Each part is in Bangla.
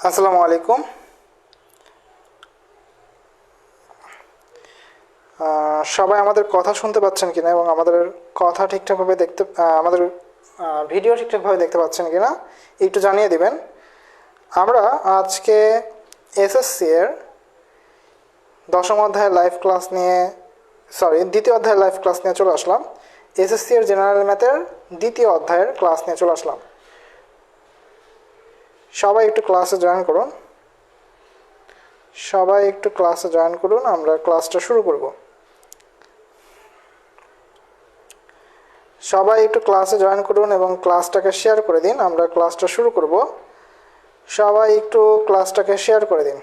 আসসালামু আলাইকুম। সবাই আমাদের কথা শুনতে পাচ্ছেন কিনা এবং আমাদের কথা ঠিকঠাকভাবে আমাদের ভিডিও ঠিকঠাকভাবে দেখতে পাচ্ছেন কিনা একটু জানিয়ে দিবেন। আমরা আজকে এসএসসি এর দশম অধ্যায়ের লাইভ ক্লাস নিয়ে দ্বিতীয় অধ্যায়ের লাইভ ক্লাস নিয়ে চলে আসলাম। এসএসসি এর জেনারেল ম্যাথের দ্বিতীয় অধ্যায়ের ক্লাস নিয়ে চলে আসলাম। সবাই একটু ক্লাসে জয়েন করুন। আমরা ক্লাসটা শুরু করব। সবাই একটু ক্লাসে জয়েন করুন এবং ক্লাসটাকে শেয়ার করে দিন। আমরা ক্লাসটা শুরু করব। সবাই একটু ক্লাসটাকে শেয়ার করে দিন।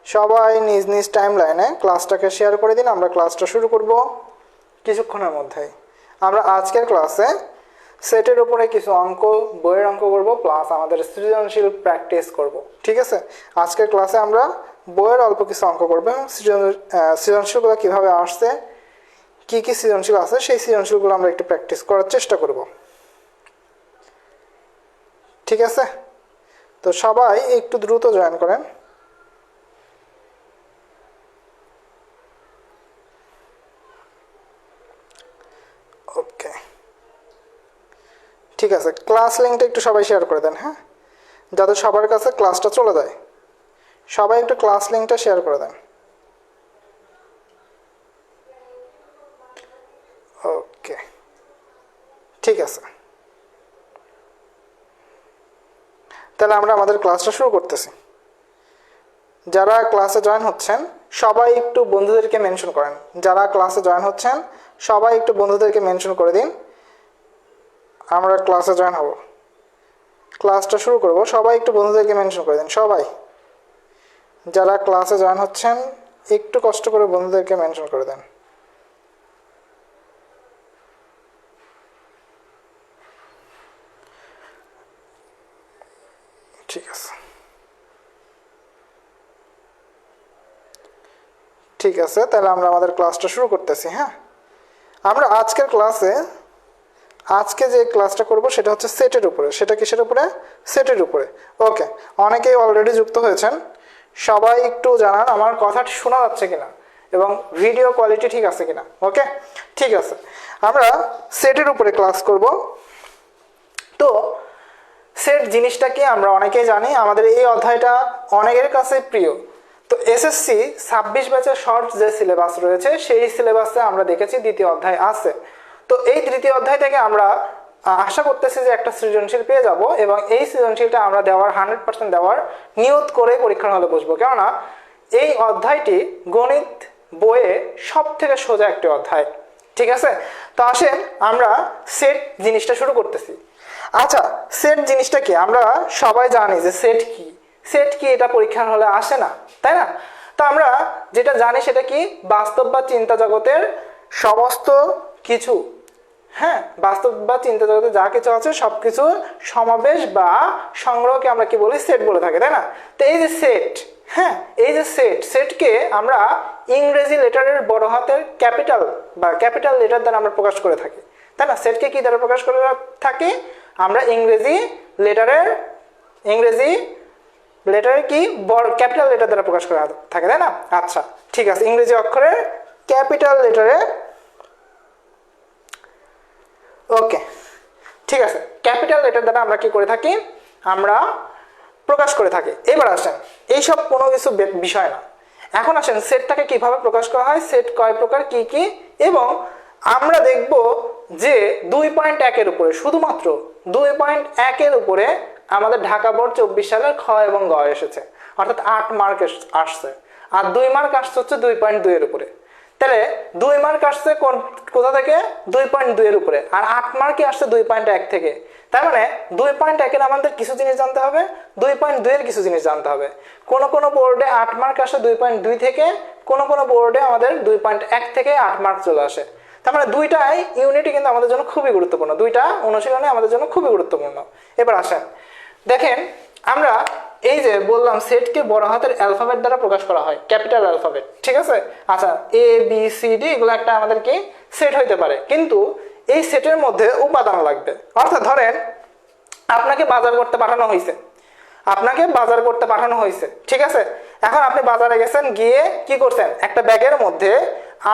সবাই নিজ নিজ টাইম লাইনে ক্লাসটাকে শেয়ার করে দিন। আমরা ক্লাসটা শুরু করব কিছুক্ষণের মধ্যেই। আমরা আজকের ক্লাসে সেটের উপরে কিছু অঙ্ক, বইয়ের অঙ্ক করব, প্লাস আমাদের সৃজনশীল প্র্যাকটিস করব। ঠিক আছে, আজকের ক্লাসে আমরা বইয়ের অল্প কিছু অঙ্ক করব এবং সৃজনশীলগুলো কীভাবে আসছে, কী কী সৃজনশীল আছে সেই সৃজনশীলগুলো আমরা একটু প্র্যাকটিস করার চেষ্টা করব। ঠিক আছে, তো সবাই একটু দ্রুত জয়েন করেন। ওকে, ঠিক আছে, ক্লাস লিঙ্কটা একটু সবাই শেয়ার করে দেন, হ্যাঁ, যাতে সবার কাছে ক্লাসটা চলে যায়। সবাই একটু ক্লাস লিঙ্কটা শেয়ার করে দেন। ওকে, ঠিক আছে, তাহলে আমরা আমাদের ক্লাসটা শুরু করতেছি। যারা ক্লাসে জয়েন হচ্ছেন সবাই একটু বন্ধুদেরকে মেনশন করেন। যারা ক্লাসে জয়েন হচ্ছেন সবাই একটু বন্ধুদেরকে মেনশন করে দিন। আমরা ক্লাসে জয়েন হব, ক্লাসটা শুরু করব। সবাই একটু বন্ধুদেরকে মেনশন করে দিন। সবাই যারা ক্লাসে জয়েন হচ্ছেন একটু কষ্ট করে বন্ধুদেরকে মেনশন করে দেন। ঠিক আছে, ঠিক আছে, তাহলে আমরা আমাদের ক্লাসটা শুরু করতেছি। হ্যাঁ, আমরা আজকের ক্লাসে আজকে যে ক্লাসটা করব সেটা হচ্ছে সেটের উপরে। সেটা কিসের উপরে? সেটের উপরে। ওকে, অনেকেই অলরেডি যুক্ত হয়েছেন। সবাই একটু জানান আমার কথা শোনা যাচ্ছে কিনা এবং ভিডিও কোয়ালিটি ঠিক আছে কিনা। ওকে, ঠিক আছে, আমরা সেটের উপরে ক্লাস করব। তো সেট জিনিসটা কি আমরা অনেকেই জানি, আমাদের এই অধ্যায়টা অনেকের কাছে প্রিয়। তো এসএসসি 26 ব্যাচের শর্ট যে সিলেবাস রয়েছে সেই সিলেবাসে আমরা দেখেছি দ্বিতীয় অধ্যায় আছে। তো এই তৃতীয় অধ্যায় থেকে আমরা আশা করতেছি যে একটা সৃজনশীল পেয়ে যাব এবং এই সৃজনশীলটা আমরা দেওয়ার 100% দেওয়ার নিয়ত করে পরীক্ষার হলে বসবো। কেননা এই অধ্যায়টি গণিত বইয়ে সব থেকে সোজা একটি অধ্যায়। ঠিক আছে, তো আসেন আমরা সেট জিনিসটা শুরু করতেছি। আচ্ছা, সেট জিনিসটা কি? আমরা সবাই জানি যে সেট কি। সেট কি এটা পরীক্ষার হলে আসে না, তাই না? তো আমরা যেটা জানি সেটা কি, বাস্তব বা চিন্তা জগতের সমস্ত কিছু, হ্যাঁ, বাস্তব বা চিন্তা জগতে যা কিছু আছে সব কিছু সমাবেশ বা সংগ্রহকে আমরা কি বলি? সেট বলে থাকি, তাই না? তো এই যে সেট, হ্যাঁ, এই যে সেটকে আমরা ইংরেজি লেটারের বড় হাতের ক্যাপিটাল বা ক্যাপিটাল লেটার দ্বারা আমরা প্রকাশ করে থাকি, তাই না? সেটকে কি দ্বারা প্রকাশ করে থাকি? আমরা ইংরেজি লেটারের কি ক্যাপিটাল লেটার দ্বারা প্রকাশ করা থাকে, তাই না? আচ্ছা, ঠিক আছে, ইংরেজি অক্ষরের ক্যাপিটাল লেটারে। ওকে, ঠিক আছে, ক্যাপিটাল লেটার দ্বারা আমরা কি করে থাকি? আমরা প্রকাশ করে থাকি। এবার আসেন, এইসব কোনো কিছু বিষয় না। এখন আসেন সেটটাকে কিভাবে প্রকাশ করা হয়, সেট কয় প্রকার, কি কি, এবং আমরা দেখব যে 2.1 উপরে, শুধুমাত্র 2.1 উপরে আমাদের ঢাকা বোর্ড 24 সালের খ এবং গ এসেছে, অর্থাৎ 8 মার্ক আসছে। আর 2 মার্ক আসছে হচ্ছে 2.2 এর উপরে। তাহলে 2 মার্ক আসছে কোথা থেকে? 2.2 এর উপরে। আর 8 মার্কই আসছে 2.1 থেকে। তার মানে 2.1 এর আমাদের কিছু জিনিস জানতে হবে, 2.2 এর কিছু জিনিস জানতে হবে। কোন কোন বোর্ডে 8 মার্ক আসে 2.2 থেকে, কোন কোন বোর্ডে আমাদের 2.1 থেকে 8 মার্ক চলে আসে। তার মানে দুইটাই ইউনিটই কিন্তু আমাদের জন্য খুবই গুরুত্বপূর্ণ, দুইটা অনুশীলনে আমাদের জন্য খুবই গুরুত্বপূর্ণ। এবার আসেন, দেখেন আমরা এই যে বললাম সেটকে বড় হাতের অ্যালফাবেট দ্বারা প্রকাশ করা হয়, ক্যাপিটাল অ্যালফাবেট। ঠিক আছে, আচ্ছা, এ বি সি ডি এগুলো একটা আমাদের কি সেট হইতে পারে, কিন্তু এই সেটের মধ্যে উপাদান লাগবে। অর্থাৎ ধরেন আপনাকে বাজার করতে পাঠানো হয়েছে, আপনাকে বাজার করতে পাঠানো হয়েছে, ঠিক আছে? এখন আপনি বাজারে গেছেন, গিয়ে কি করছেন, একটা ব্যাগের মধ্যে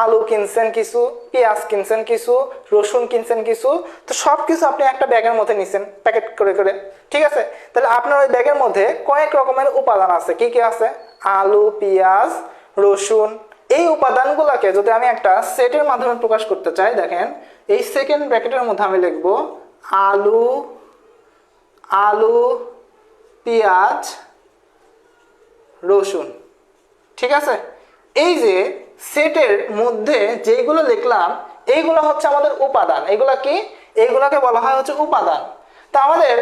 আলু কিনছেন কিছু, পেঁয়াজ কিনছেন কিছু, রসুন কিনছেন কিছু, তো সব কিছু আপনি একটা ব্যাগের মধ্যে নিছেন প্যাকেট করে করে, ঠিক আছে? তাহলে আপনার ওই ব্যাগের মধ্যে কয়েক রকমের উপাদান আছে। কি কি আছে? আলু, পেঁয়াজ, রসুন। এই উপাদানগুলোকে যদি আমি একটা সেটের মাধ্যমে প্রকাশ করতে চাই, দেখেন এই সেকেন্ড ব্র্যাকেটের মধ্যে আমি লিখব আলু, আলু, পেঁয়াজ, রসুন, ঠিক আছে? এই যে সেটের মধ্যে যেগুলো লিখলাম এইগুলো হচ্ছে আমাদের উপাদান। এগুলা কি? এইগুলাকে বলা হয় হচ্ছে উপাদান। তা আমাদের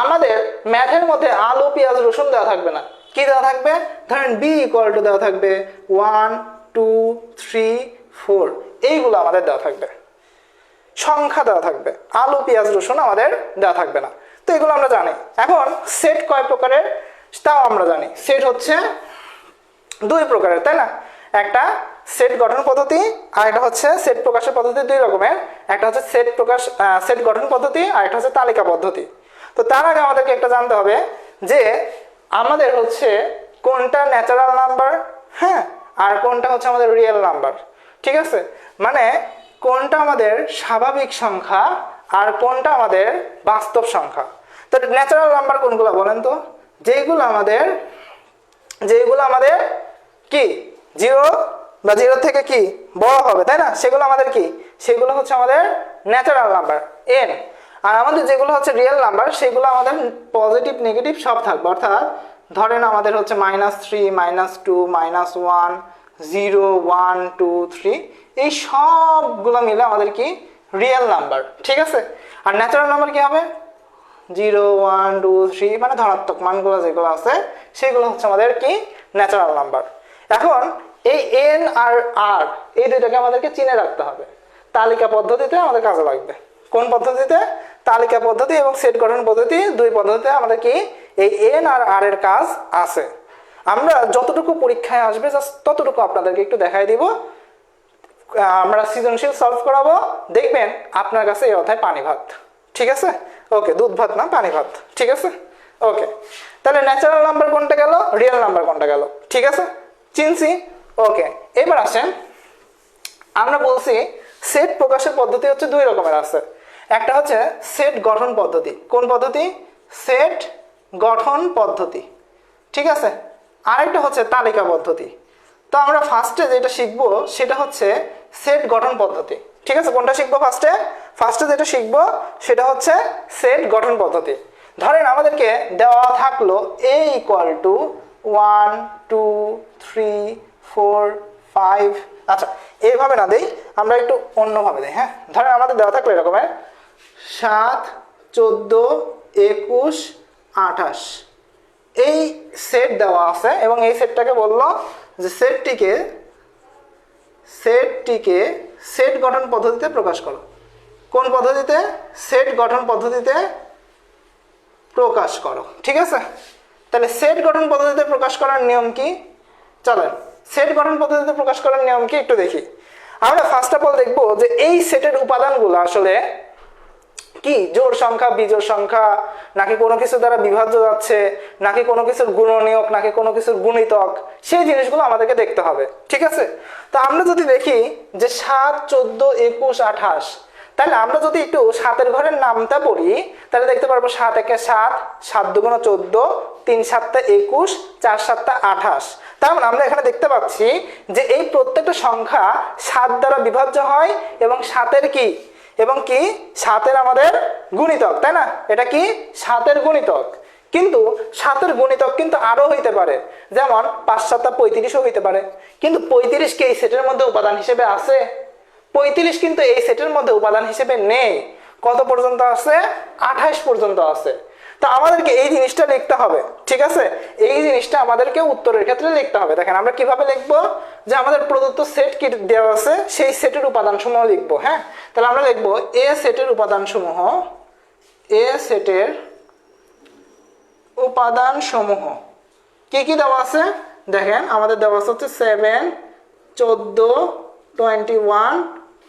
আমাদের ম্যাথের মধ্যে আলু, পেঁয়াজ, রসুন দেওয়া থাকবে না। কি দেওয়া থাকবে? ধরেন বি ইকুয়াল টু দেওয়া থাকবে 1 2 3 4, এইগুলো আমাদের দেওয়া থাকবে, সংখ্যা দেওয়া থাকবে। আলু, পেঁয়াজ, রসুন আমাদের দেওয়া থাকবে না। তো এগুলো আমরা জানি। এখন সেট কয় প্রকারের তাও আমরা জানি। সেট হচ্ছে দুই প্রকারের, তাই না? একটা সেট গঠন পদ্ধতি আর একটা হচ্ছে সেট প্রকাশের পদ্ধতি। দুই রকমের, একটা হচ্ছে সেট গঠন পদ্ধতি আর একটা হচ্ছে তালিকা পদ্ধতি। তো তার আগে আমাদেরকে একটা জানতে হবে যে আমাদের হচ্ছে কোনটা ন্যাচারাল নাম্বার, হ্যাঁ, আর কোনটা হচ্ছে আমাদের রিয়েল নাম্বার, ঠিক আছে? মানে কোনটা আমাদের স্বাভাবিক সংখ্যা আর কোনটা আমাদের বাস্তব সংখ্যা। তো ন্যাচারাল নাম্বার কোনগুলো বলেন তো? যেগুলো আমাদের কি জিরো বা জিরো থেকে কি বড় হবে, তাই না? সেগুলো আমাদের কি? সেগুলো হচ্ছে আমাদের ন্যাচারাল নাম্বার এন। আর আমাদের যেগুলো হচ্ছে রিয়েল নাম্বার সেগুলো আমাদের পজিটিভ নেগেটিভ সব থাকবে। অর্থাৎ ধরেন আমাদের হচ্ছে -3, -2, -1, 0, 1, 2, 3, এই সবগুলো মিলে আমাদের কি রিয়েল নাম্বার, ঠিক আছে? আর ন্যাচারাল নাম্বার কি হবে? 0, 1, 2, 3, মানে ধনাত্মক মানগুলো যেগুলো আছে সেগুলো হচ্ছে আমাদের কি ন্যাচারাল নাম্বার। এখন এই এন আর আর এই দুইটাকে আমাদেরকে চিনে রাখতে হবে। তালিকা পদ্ধতিতে আমাদের কাজে লাগবে। কোন পদ্ধতিতে? তালিকা পদ্ধতি এবং সেট গঠন পদ্ধতি, দুই পদ্ধতিতে আমাদের কি এই এন আর আর এর কাজ আছে। আমরা যতটুকু পরীক্ষায় আসবে জাস্ট ততটুকু আপনাদেরকে একটু দেখাই দিব। আমরা সৃজনশীল সলভ করাবো, দেখবেন আপনার কাছে এই অধ্যায় পানি ভাত, ঠিক আছে? ওকে, দুধ ভাত না, পানি ভাত, ঠিক আছে? ওকে, তাহলে ন্যাচারাল নাম্বার কোনটা গেল, রিয়েল নাম্বার কোনটা গেল, ঠিক আছে? চিনছি? ওকে, এবার আসেন, আমরা বলছি সেট প্রকাশের পদ্ধতি হচ্ছে দুই রকমের আছে। একটা হচ্ছে সেট গঠন পদ্ধতি। কোন পদ্ধতি? সেট গঠন পদ্ধতি, ঠিক আছে? আরেকটা হচ্ছে তালিকা পদ্ধতি। তো আমরা ফার্স্টে যেটা শিখবো সেটা হচ্ছে সেট গঠন পদ্ধতি, ঠিক আছে? কোনটা শিখবো ফার্স্টে যেটা শিখবো সেটা হচ্ছে সেট গঠন পদ্ধতি। ধরেন আমাদেরকে দেওয়া থাকলো a ইকুয়াল টু 1 2 3 4 5, আচ্ছা এইভাবে না দেই, আমরা একটু অন্যভাবে দিই, হ্যাঁ? ধরেন আমাদের দেওয়া থাকলো এরকমের 7 14 21 28, এই সেট দেওয়া আছে এবং এই সেটটাকে বললো যে সেটটিকে সেট গঠন পদ্ধতিতে প্রকাশ করো। কোন পদ্ধতিতে? সেট গঠন পদ্ধতিতে প্রকাশ করো, ঠিক আছে? তাহলে সেট গঠন পদ্ধতিতে প্রকাশ করার নিয়ম কি? চলেন সেট গঠন পদ্ধতিতে প্রকাশ করার নিয়ম কি একটু দেখি। আমরা ফার্স্ট অফ অল দেখবো যে এই সেটের উপাদানগুলো আসলে কি জোড় সংখ্যা, বিজোড় সংখ্যা, নাকি কোনো কিছু দ্বারা বিভাজ্য যাচ্ছে, নাকি কোনো কিছুর গুণনীয়ক, নাকি কোনো কিছুর গুণিতক, সেই জিনিসগুলো আমাদেরকে দেখতে হবে, ঠিক আছে? তো আমরা যদি দেখি যে 7 14 21 28, তাহলে আমরা যদি একটু 7-এর ঘরের নামটা পড়ি তাহলে দেখতে পারবো 7 একে 7, 7 দুগুণে 14, 3 7 21, 4 7 28। তার মানে আমরা এখানে দেখতে পাচ্ছি যে এই প্রত্যেকটা সংখ্যা 7 দ্বারা বিভাজ্য হয় এবং 7-এর কি 7-এর আমাদের গুণিতক, তাই না? এটা কি 7-এর গুণিতক। কিন্তু 7-এর গুণিতক কিন্তু আরো হইতে পারে, যেমন 5 7 35ও হইতে পারে। কিন্তু 35 কি এই সেটের মধ্যে উপাদান হিসেবে আছে? 35 কিন্তু এই সেটের মধ্যে উপাদান হিসেবে নেই। কত পর্যন্ত আছে? 28 পর্যন্ত আছে। তো আমাদেরকে এই জিনিসটা লিখতে হবে, ঠিক আছে? এই জিনিসটা আমাদেরকে উত্তরের ক্ষেত্রে লিখতে হবে। দেখেন আমরা কিভাবে লিখবো, যে আমাদের প্রদত্ত সেট কি দেওয়া আছে সেই সেটের উপাদানসমূহ লিখবো, হ্যাঁ? তাহলে আমরা লিখবো এ সেটের উপাদানসমূহ, কি কি দেওয়া আছে দেখেন। আমাদের দেওয়া আছে হচ্ছে 7 14 21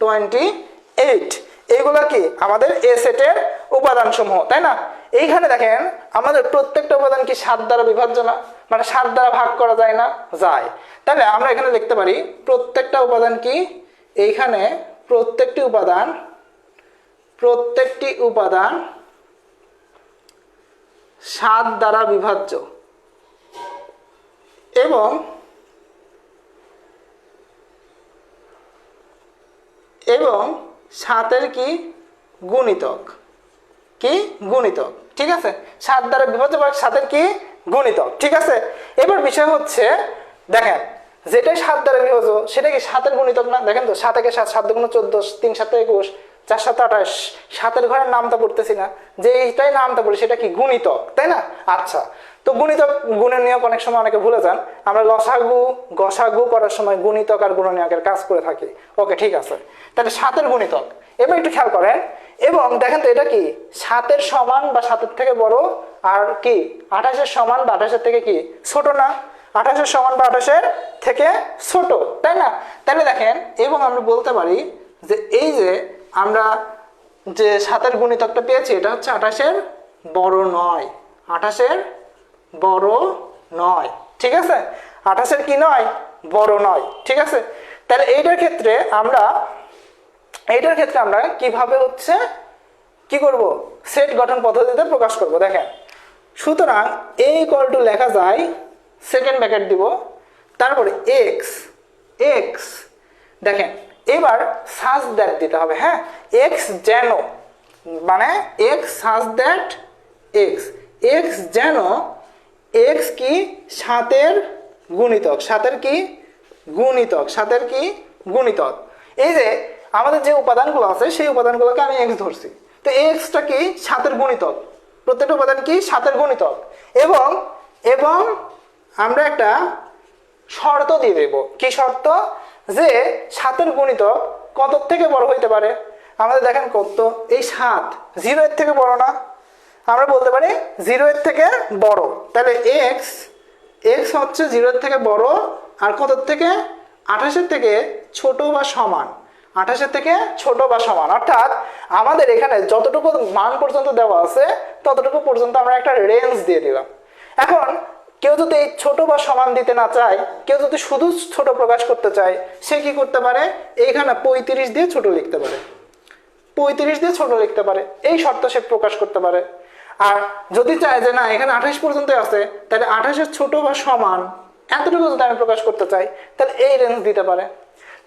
28, এইগুলো কি আমাদের এ সেটের উপাদান সমূহ, তাই না? এইখানে দেখেন আমাদের প্রত্যেকটা উপাদান কি 7 দ্বারা বিভাজ্য না, মানে 7 দ্বারা ভাগ করা যায় না, যায়। তাহলে আমরা এখানে লিখতে পারি প্রত্যেকটা উপাদান কি, এইখানে প্রত্যেকটি উপাদান 7 দ্বারা বিভাজ্য এবং এবং 7-এর কি গুণিতক, ঠিক আছে? 7 দ্বারা বিভাজ্য বা 7-এর কি গুণিতক, ঠিক আছে? এবার বিষয় হচ্ছে দেখেন যেটাই 7 দ্বারা বিভাজ্য সেটা কি 7-এর গুণিতক না? দেখেন তো 7 একে 7, 7 দুগুণে 14, 3 7 21, 4 7 28, 7-এর ঘরের নামটা পড়তেছি না, যে এইটাই নামটা পড়ি সেটা কি গুণিতক, তাই না? আচ্ছা, তো গুণিতক গুণের নিয়ম অনেক সময় অনেকে ভুলে যান, আমরা লসাগু গসাগু করার সময় গুণিতক আর গুণনীয়কের কাজ করে থাকি। ওকে, ঠিক আছে, তাহলে 7-এর গুণিতক। এবার একটু খেয়াল করেন এবং দেখেন তো এটা কি 7-এর সমান বা 7-এর থেকে বড়, আর কি 28-এর সমান বা 28-এর থেকে কি ছোট না? 28-এর সমান বা 28-এর থেকে ছোট, তাই না? তাহলে দেখেন এবং আমরা বলতে পারি যে এই যে আমরা যে 7-এর গুণিতকটা পেয়েছি এটা হচ্ছে 28-এর বড় নয়, 28-এর বড় নয়, ঠিক আছে? 28-এর কি নয়? বড় নয়, ঠিক আছে? তাহলে এইটার ক্ষেত্রে আমরা কিভাবে হচ্ছে কি করব, সেট গঠন পদ্ধতিতে প্রকাশ করব। দেখেন, সুতরাং a = লেখা যায় সেকেন্ড ব্র্যাকেট দিব, তারপরে x দেখেন এবার সাজ দ্যাট দিতে হবে, হ্যাঁ, x যেন, মানে x সাজ দ্যাট x যেন x কি 7-এর গুণিতক, 7-এর কি গুণিতক। এই যে আমাদের যে উপাদানগুলো আছে সেই উপাদানগুলোকে আমি x ধরছি, তো xটা কি 7-এর গুণিতক, প্রত্যেকটা উপাদান কি 7-এর গুণিতক, এবং আমরা একটা শর্ত দিয়ে দেব। কি শর্ত? যে 7-এর গুণিতক কত থেকে বড় হইতে পারে? আমাদের দেখেন কত, এই 7 0-এর থেকে বড় না? আমরা বলতে পারি 0-এর থেকে বড়, তাহলে x হচ্ছে 0-এর থেকে বড় আর কত থেকে? 28-এর থেকে ছোট বা সমান, 28-এর থেকে ছোট বা সমান, অর্থাৎ আমাদের এখানে যতটুকু মান পর্যন্ত দেওয়া আছে ততটুকু পর্যন্ত আমরা একটা রেঞ্জ দিয়ে দিলাম। এখন কেউ যদি এই ছোট বা সমান দিতে না চায়, কেউ যদি শুধু ছোট প্রকাশ করতে চায়, সে কি করতে পারে? এইখানে 35 দিয়ে ছোট লিখতে পারে, এই শর্ত সে প্রকাশ করতে পারে। আর যদি চায় যে না এখানে 28 পর্যন্ত আছে, তাহলে 28-এর ছোট বা সমান এতটুকু যদি আমি প্রকাশ করতে চাই, তাহলে এই রেঞ্জ দিতে পারে,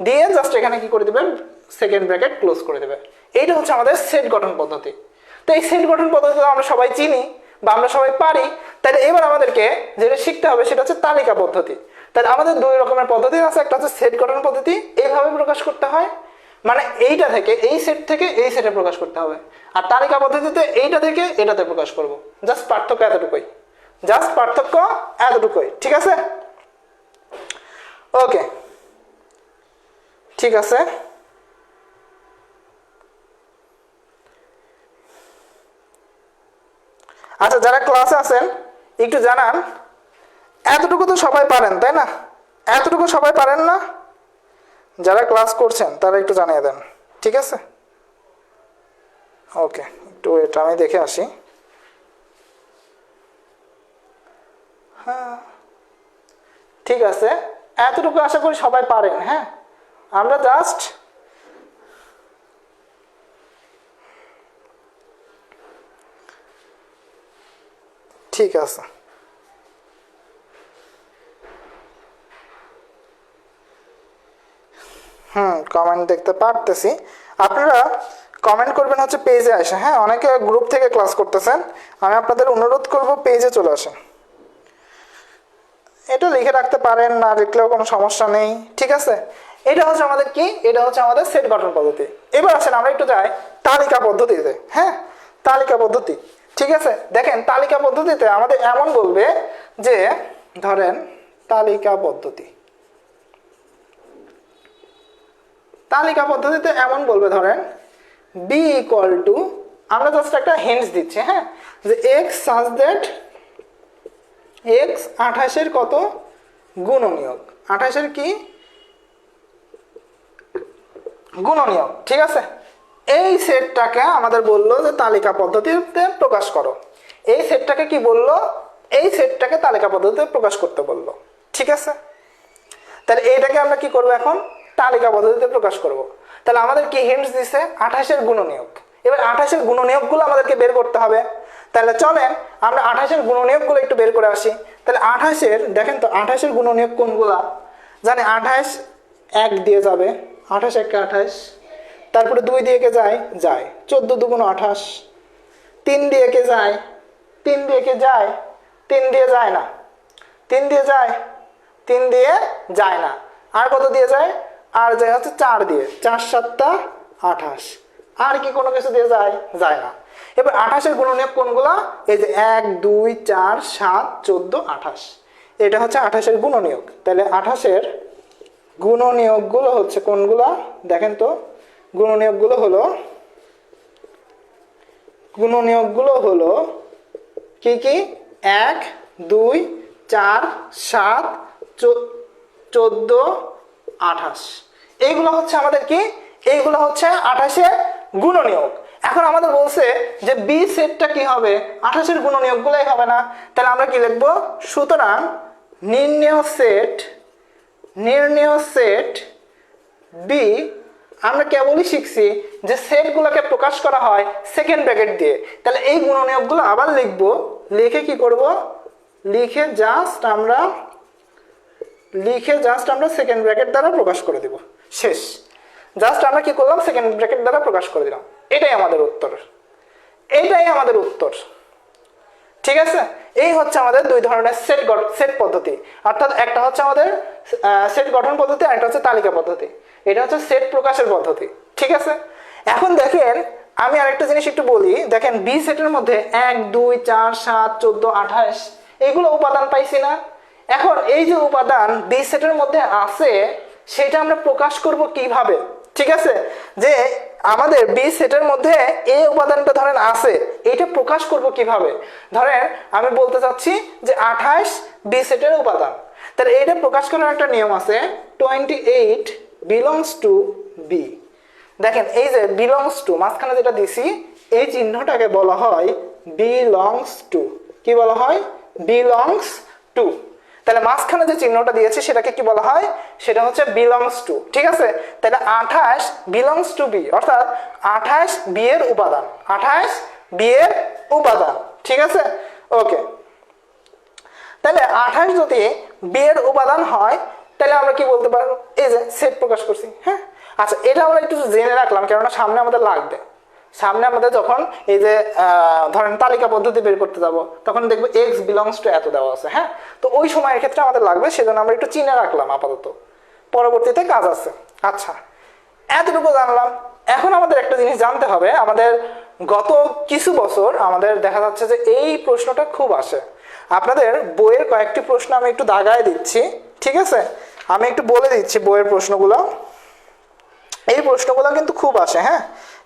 দিয়ে জাস্ট এখানে কি করে দিবেন, সেকেন্ড ব্র্যাকেট ক্লোজ করে দেবে। এইটা হচ্ছে আমাদের সেট গঠন পদ্ধতি। তো এই সেট গঠন পদ্ধতি আমরা সবাই চিনি বা আমরা সবাই পারি, তাহলে এবার আমাদেরকে যেটা শিখতে হবে সেটা হচ্ছে তালিকা পদ্ধতি। তাহলে আমাদের 2 রকমের পদ্ধতি আছে, একটা হচ্ছে সেট গঠন পদ্ধতি, এইভাবে প্রকাশ করতে হয়, মানে এইটা থেকে এই সেট থেকে এই সেটে প্রকাশ করতে হবে, আর তালিকা পদ্ধতিতে এইটা থেকে এটাতে প্রকাশ করব। জাস্ট পার্থক্য এতটুকুই, ঠিক আছে? ওকে, ঠিক আছে। আচ্ছা, যারা ক্লাসে আছেন একটু জানান, এতটুকু তো সবাই পারেন তাই না? এতটুকু সবাই পারেন না? যারা ক্লাস করছেন তারা একটু জানিয়ে দেন, ঠিক আছে? ওকে, একটু এটা আমি দেখে আসি। হ্যাঁ, ঠিক আছে, এতটুকু আশা করি সবাই পারেন। হ্যাঁ, আমরা জাস্ট ঠিক আছে। কমেন্ট দেখতে পারতেছি। আপনারা কমেন্ট করবেন হচ্ছে পেজে আসে। হ্যাঁ, অনেকে গ্রুপ থেকে ক্লাস করতেছেন, আমি আপনাদের অনুরোধ করব পেজে চলে আসেন। এটা লিখে রাখতে পারেন, না লিখলেও কোনো সমস্যা নেই, ঠিক আছে? এটা হচ্ছে আমাদের কি, এটা হচ্ছে আমাদের সেট গঠন পদ্ধতি। এবার আসেন আমরা একটু যাই তালিকা পদ্ধতিতে। হ্যাঁ, তালিকা পদ্ধতি, ঠিক আছে? দেখেন তালিকা পদ্ধতিতে আমাদের এমন বলবে যে ধরেন তালিকা পদ্ধতিতে এমন বলবে, ধরেন b = আমরা জাস্ট একটা হিন্টস দিচ্ছি, হ্যাঁ, যে x such that x 28-এর কত গুণনীয়ক, 28-এর কি গুণনীয়ক, ঠিক আছে? এই সেটটাকে আমাদের বললো যে তালিকা পদ্ধতিতে প্রকাশ করো। এই সেটটাকে কি বললো? এই সেটটাকে তালিকা পদ্ধতিতে প্রকাশ করতে বললো। ঠিক আছে, তাহলে এইটাকে আমরা কি করব? এখন তালিকা পদ্ধতিতে প্রকাশ করব। তাহলে আমাদের কি হিন্টস দিছে? 28-এর গুণনীয়ক। এবার 28-এর গুণনীয়কগুলো আমাদেরকে বের করতে হবে। তাহলে চলেন আমরা 28-এর গুণনীয়কগুলো একটু বের করে আসি। তাহলে 28-এর দেখেন তো 28-এর গুণনীয়ক কোনগুলা? জানি 28 1 দিয়ে যাবে, 28 1 28, তারপরে 2 দিয়ে কে যায় 14 2 গুণ 28, 3 দিয়ে কে যায় 3 দিয়ে কে যায় 3 দিয়ে যায় না, 3 দিয়ে যায় 3 দিয়ে যায় না, আর কত দিয়ে যায়? আর যায় হচ্ছে 4 দিয়ে, 4 7 28, আর কি কোনো কিছু দিয়ে যায়? যায় না। এবার 28-এর গুণনীয়ক কোনগুলা? এই যে 1 2 4 7 14 28, এটা হচ্ছে 28-এর গুণনীয়ক। তাহলে 28-এর গুণনীয়কগুলো হচ্ছে কোনগুলা? দেখেন তো গুণনীয়কগুলো হলো কি কি? 1 2 4 7 14 28, এইগুলো হচ্ছে আমাদের কি? এইগুলো হচ্ছে 28-এর গুণনীয়ক। এখন আমাদের বলছে যে বি সেটটা কি হবে? 28-এর গুণনীয়কগুলোই হবে না। তাহলে আমরা কি লিখবো? সুতরাং নির্ণেয় সেট বি, আমরা কেবলই শিখছি যে সেটগুলোকে প্রকাশ করা হয় সেকেন্ড ব্র্যাকেট দিয়ে। তাহলে এই গুণনীয়কগুলো আবার লিখবো, লিখে কি করব? লিখে জাস্ট আমরা সেকেন্ড ব্র্যাকেট দ্বারা প্রকাশ করে দেব। শেষ। জাস্ট আমরা কি করলাম? সেকেন্ড ব্র্যাকেট দ্বারা প্রকাশ করে দিলাম। এটাই আমাদের উত্তর। ঠিক আছে, এই হচ্ছে আমাদের দুই ধরনের সেট পদ্ধতি। অর্থাৎ একটা হচ্ছে আমাদের সেট গঠন পদ্ধতি, আর একটা হচ্ছে তালিকা পদ্ধতি। এটা হচ্ছে সেট প্রকাশের পদ্ধতি। ঠিক আছে, এখন দেখেন আমি আরেকটা জিনিস একটু বলি। দেখেন বি সেটের মধ্যে 1 2 4 7 14 28 এইগুলো উপাদান পাইছি না? এখন এই যে উপাদান বি সেটের মধ্যে আছে সেটা আমরা প্রকাশ করব কিভাবে? ঠিক আছে, যে আমাদের বি সেটের মধ্যে এই উপাদানটা ধরেন আছে, এটা প্রকাশ করব কিভাবে? ধরেন আমি বলতে চাচ্ছি যে 28 বি সেটের উপাদান। তাহলে এটা প্রকাশ করার একটা নিয়ম আছে, 28 বিলংস টু বি। দেখেন এই যে বিলংস টু মাঝখানে যেটা দিছি, এই চিহ্নটাকে বলা হয় বিলংস টু। কি বলা হয়? Belongs to. তাহলে মাঝখানে যে চিহ্নটা দিয়েছে সেটাকে কি বলা হয়? সেটা হচ্ছে বিলংস টু। ঠিক আছে, তাহলে 28 বিলংস টু বি, অর্থাৎ 28 বি এর উপাদান, 28 বি এর উপাদান। ঠিক আছে, ওকে। তাহলে 28 যদি বি এর উপাদান হয় তাহলে আমরা কি বলতে পারবো? এই যে সেট প্রকাশ করছি। হ্যাঁ, আচ্ছা, এটা আমরা একটু জেনে রাখলাম, কেননা সামনে আমাদের লাগবে। সামনে আমাদের যখন এই যে ধরেন তালিকা পদ্ধতি বের করতে যাব, তখন দেখবো এক্স বিলংস টু এত দেওয়া আছে। হ্যাঁ, তো ওই সময়ের ক্ষেত্রে আমাদের লাগবে, সেজন্য আমরা একটু চিনে রাখলাম আপাতত, পরবর্তীতে কাজ আছে। আচ্ছা, এতটুকু জানলাম। এখন আমাদের একটা জিনিস জানতে হবে, আমাদের গত কিছু বছর আমাদের দেখা যাচ্ছে যে এই প্রশ্নটা খুব আসে। আপনাদের বইয়ের কয়েকটি প্রশ্ন আমি একটু দাগায় দিচ্ছি। ঠিক আছে, আমি একটু বলে দিচ্ছি বইয়ের প্রশ্নগুলো। এই প্রশ্নগুলো কিন্তু খুব আসে। হ্যাঁ,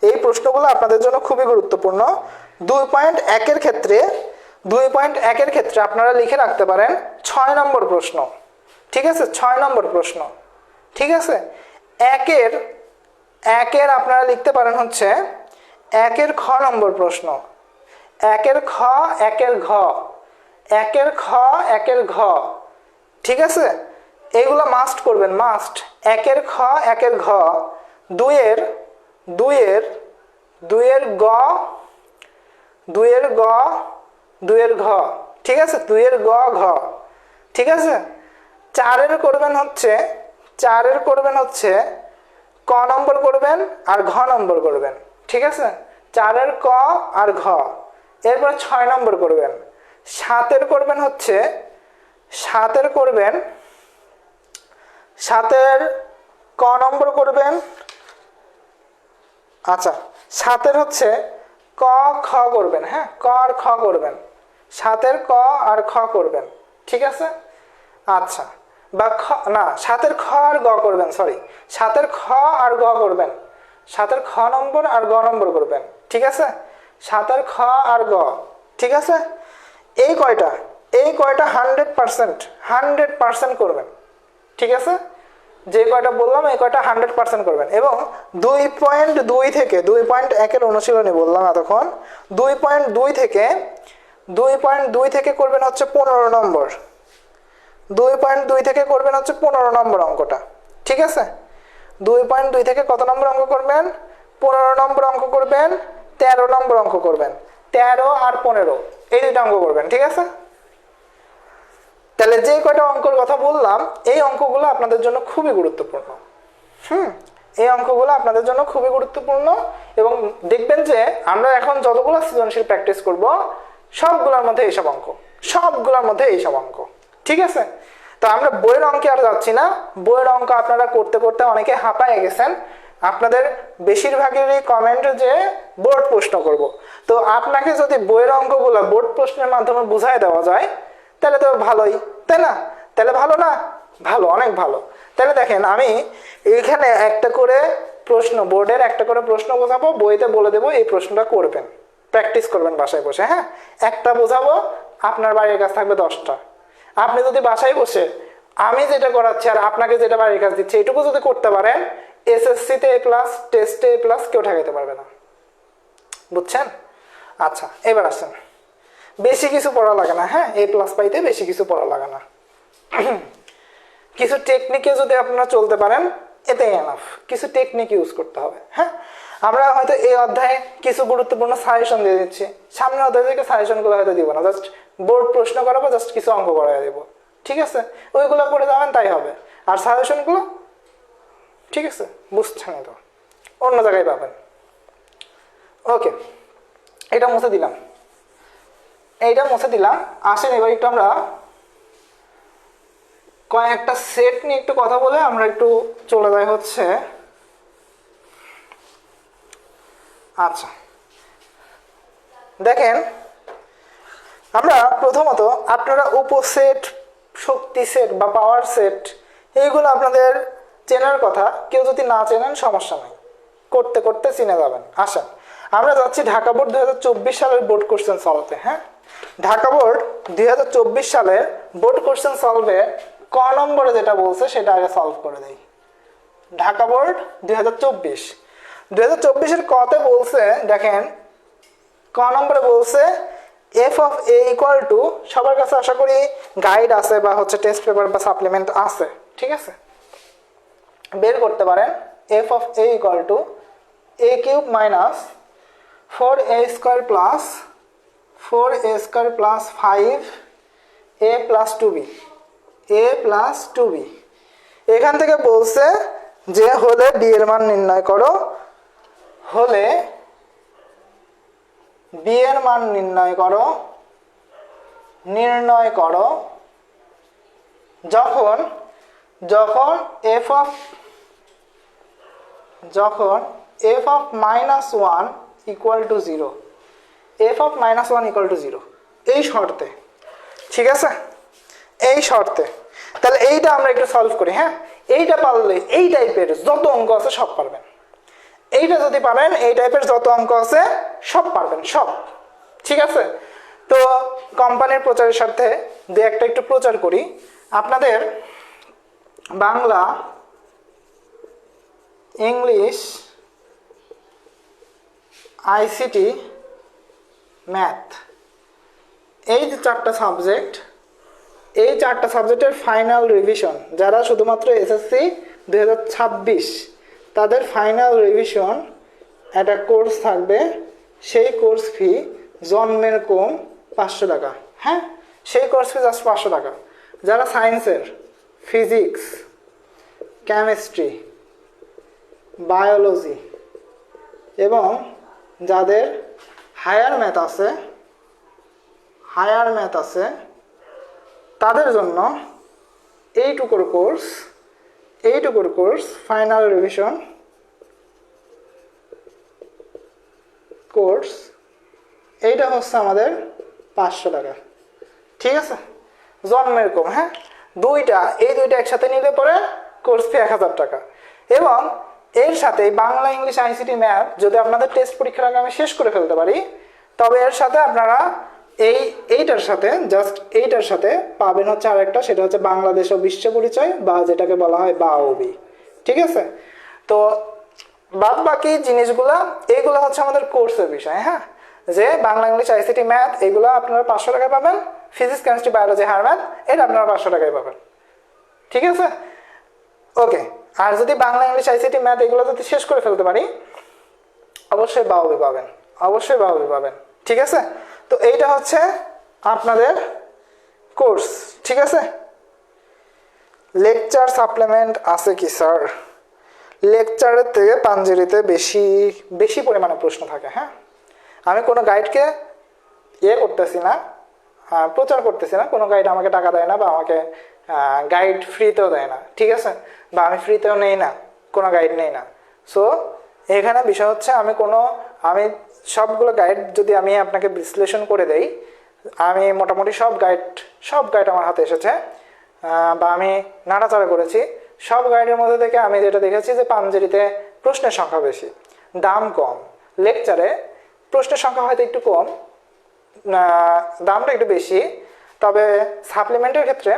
এই প্রশ্নগুলো আপনাদের জন্য খুবই গুরুত্বপূর্ণ। 2.1-এর ক্ষেত্রে আপনারা লিখে রাখতে পারেন 6 নম্বর প্রশ্ন। ঠিক আছে, 6 নম্বর প্রশ্ন। ঠিক আছে, একের আপনারা লিখতে পারেন হচ্ছে 1-এর খ নম্বর প্রশ্ন, 1-এর খ 1-এর ঘ, 1-এর খ 1-এর ঘ। ঠিক আছে, এইগুলো মাস্ট করবেন, মাস্ট। 1-এর খ 1-এর ঘ, 2-এর গ, 2-এর গ, 2-এর ঘ। ঠিক আছে, 2-এর গ ঘ। ঠিক আছে, 4-এর করবেন হচ্ছে ক নম্বর করবেন আর ঘ নম্বর করবেন। ঠিক আছে, 4-এর ক আর ঘ। এরপর 6 নম্বর করবেন। 7-এর করবেন হচ্ছে 7-এর ক নম্বর করবেন। আচ্ছা, 7-এর হচ্ছে ক খ করবেন। হ্যাঁ, ক আর খ করবেন। 7-এর ক আর খ করবেন। ঠিক আছে, আচ্ছা, বা খ না, 7-এর খ আর গ করবেন, সরি, 7-এর খ আর গ করবেন। 7-এর খ নম্বর আর গ নম্বর করবেন। ঠিক আছে, 7-এর খ আর গ। ঠিক আছে, এই কয়টা 100% করবেন। ঠিক আছে, যে কয়টা বললাম এই কয়টা 100% করবেন। এবং 2.2 থেকে 2.1-এর অনুশীলনী বললাম এতক্ষণ, 2.2 থেকে করবেন হচ্ছে 15 নম্বর, 2.2 থেকে করবেন হচ্ছে 15 নম্বর অঙ্কটা। ঠিক আছে, 2.2 থেকে কত নম্বর অঙ্ক করবেন? 15 নম্বর অঙ্ক করবেন, 13 নম্বর অঙ্ক করবেন, 13 আর 15 এই দুইটা অঙ্ক করবেন। ঠিক আছে, তাহলে যে কয়টা অঙ্কের কথা বললাম এই অঙ্কগুলো আপনাদের জন্য খুবই গুরুত্বপূর্ণ। এই অঙ্কগুলো আপনাদের জন্য খুবই গুরুত্বপূর্ণ। এবং দেখবেন যে আমরা এখন যতগুলো সৃজনশীল প্র্যাকটিস করব সবগুলোর মধ্যে এইসব অঙ্ক, ঠিক আছে। তো আমরা বইয়ের অঙ্কে আর যাচ্ছি না। বইয়ের অঙ্ক আপনারা করতে করতে অনেকে হাঁপায়ে গেছেন। আপনাদের বেশিরভাগেরই কমেন্ট যে বোর্ড প্রশ্ন করব। তো আপনাকে যদি বইয়ের অঙ্কগুলো বোর্ড প্রশ্নের মাধ্যমে বুঝাই দেওয়া যায় তাহলে তো ভালোই, তাই না? তাহলে ভালো না? ভালো, অনেক ভালো। তাহলে দেখেন আমি এইখানে একটা করে প্রশ্ন, বোর্ডের একটা করে প্রশ্ন বোঝাবো, বইতে বলে দেবো এই প্রশ্নটা করবেন, প্র্যাকটিস করবেন বাসায় বসে। হ্যাঁ, একটা বোঝাবো, আপনার বাড়ির কাজ থাকবে 10টা। আপনি যদি বাসায় বসে আমি যেটা করাচ্ছি আর আপনাকে যেটা বাড়ির কাজ দিচ্ছি এটুকু যদি করতে পারেন, এসএসসিতে A+, টেস্টে A+, কেউ ঠেকাইতে পারবে না। বুঝছেন? আচ্ছা, এবার আসেন, বেশি কিছু পড়া লাগে না। হ্যাঁ, A+ পাইতে বেশি কিছু পড়া লাগে না। কিছু টেকনিকে যদি আপনারা চলতে পারেন এতেই এনাফ। কিছু টেকনিক ইউজ করতে হবে। হ্যাঁ, আমরা হয়তো এই অধ্যায়ে কিছু গুরুত্বপূর্ণ সাজেশন দিয়ে দিচ্ছি, সামনের অধ্যায় থেকে সাজেশনগুলো হয়তো দিব না, জাস্ট বোর্ড প্রশ্ন করাবো, জাস্ট কিছু অঙ্ক করাই দেবো। ঠিক আছে, ওইগুলো করে যাবেন তাই হবে। আর সাজেশনগুলো ঠিক আছে, বুঝছেন তো, অন্য জায়গায় পাবেন। ওকে, এটা মুছে দিলাম, আসেন এবার একটু আমরা কয়েকটা সেট নিয়ে একটু কথা বলে আমরা একটু চলে যাই হচ্ছে। আচ্ছা, দেখেন আমরা প্রথমত আপনারা উপসেট, শক্তি সেট বা পাওয়ার সেট এইগুলো আপনাদের চেনার কথা। কেউ যদি না চেনেন সমস্যা নাই, করতে করতে চিনে যাবেন। আসেন আমরা যাচ্ছি ঢাকা বোর্ড 2024 সালের বোর্ড কোশ্চেন সলভে। হ্যাঁ, ঢাকা বোর্ড 2024 সালের বোর্ড কোশ্চেন সলভে ক নম্বরে যেটা বলছে সেটা আগে সলভ করে দেই। ঢাকা বোর্ড 2024-এর কতে বলছে, দেখেন ক নম্বরে বলছে f of a equal to, সবার কাছে আশা করি গাইড আছে বা হচ্ছে টেস্ট পেপার বা সাপ্লিমেন্ট আছে। ঠিক আছে, বের করতে পারেন f of a equal to a cube minus 4a square plus 4a square plus 5a plus 2b, a plus 2b। এখান থেকে বলছে যে হলে d এর মান নির্ণয় করো, হলে b এর মান নির্ণয় করো যখন f of minus 1 equal to 0, f of minus 1 equal to 0 এই শর্তে। ঠিক আছে, এই শর্তে। তাহলে এইটা আমরা একটু সলভ করি। হ্যাঁ, এইটা পারলে এই টাইপের যত অঙ্ক আছে সব পারবেন। এইটা যদি পারেন এই টাইপের যত অঙ্ক আছে সব পারবেন, সব। ঠিক আছে, তো কোম্পানির প্রচারের স্বার্থে দু একটা একটু প্রচার করি। আপনাদের বাংলা, ইংলিশ, আইসিটি, ম্যাথ, এই যে চারটা সাবজেক্ট, এই চারটা সাবজেক্টের ফাইনাল রিভিশন, যারা শুধুমাত্র এসএসসি 2026 তাদের ফাইনাল রিভিশন একটা কোর্স থাকবে। সেই কোর্স ফি জন্মের কম 500 টাকা। হ্যাঁ, সেই কোর্স ফি জাস্ট 500 টাকা। যারা সায়েন্সের ফিজিক্স, কেমিস্ট্রি, বায়োলজি এবং যাদের হায়ার ম্যাথ আছে তাদের জন্য এইটুকুর কোর্স ফাইনাল রিভিশন কোর্স, এইটা হচ্ছে আমাদের 500 টাকা। ঠিক আছে, জন্মের কম। হ্যাঁ, এই দুইটা একসাথে নিলে পরে কোর্স ফি 1000 টাকা। এবং এর সাথে বাংলা, ইংলিশ, আইসিটি, ম্যাথ যদি আপনাদের টেস্ট পরীক্ষার আগে আমি শেষ করে ফেলতে পারি তবে এর সাথে আপনারা এইটার সাথে জাস্ট এইটার সাথে পাবেন হচ্ছে আরেকটা, সেটা হচ্ছে বাংলাদেশ ও বিশ্ব পরিচয় বা যেটাকে বলা হয় বাওবি। ঠিক আছে, তো বাদ বাকি জিনিসগুলা এইগুলো হচ্ছে আমাদের কোর্সের বিষয়। হ্যাঁ, যে বাংলা ইংলিশ আইসিটি ম্যাথ এগুলো আপনারা 500 টাকায় পাবেন, physics chemistry biology higher math এটা আপনারা 500 টাকায় পাবেন। ঠিক আছে, ওকে। আর যদি বাংলা ইংলিশ আইসিটি ম্যাথ এগুলো যদি শেষ করে ফেলতে পারি অবশ্যই বাওবি পাবেন, অবশ্যই বাওবি পাবেন। ঠিক আছে, তো এইটা হচ্ছে আপনাদের কোর্স। ঠিক আছে, লেকচার সাপ্লিমেন্ট আছে কি স্যার? লেকচারের থেকে পাঞ্জেরিতে বেশি পরিমাণে প্রশ্ন থাকে। হ্যাঁ, আমি কোনো গাইডকে করতেছি না, প্রচার করতেছি না, কোনো গাইড আমাকে টাকা দেয় না বা আমাকে গাইড ফ্রিতেও দেয় না। ঠিক আছে, বা আমি ফ্রিতেও নেই না, কোনো গাইড নেই না। সো এখানে বিষয় হচ্ছে আমি সবগুলো গাইড যদি আমি আপনাকে বিশ্লেষণ করে দেই, আমি মোটামুটি সব গাইড আমার হাতে এসেছে বা আমি নাড়াচাড়া করেছি। সব গাইডের মধ্যে থেকে আমি যেটা দেখেছি যে পাঞ্জেরিতে প্রশ্নের সংখ্যা বেশি, দাম কম। লেকচারে প্রশ্নের সংখ্যা হয়তো একটু কম, দামটা একটু বেশি। তবে সাপ্লিমেন্টের ক্ষেত্রে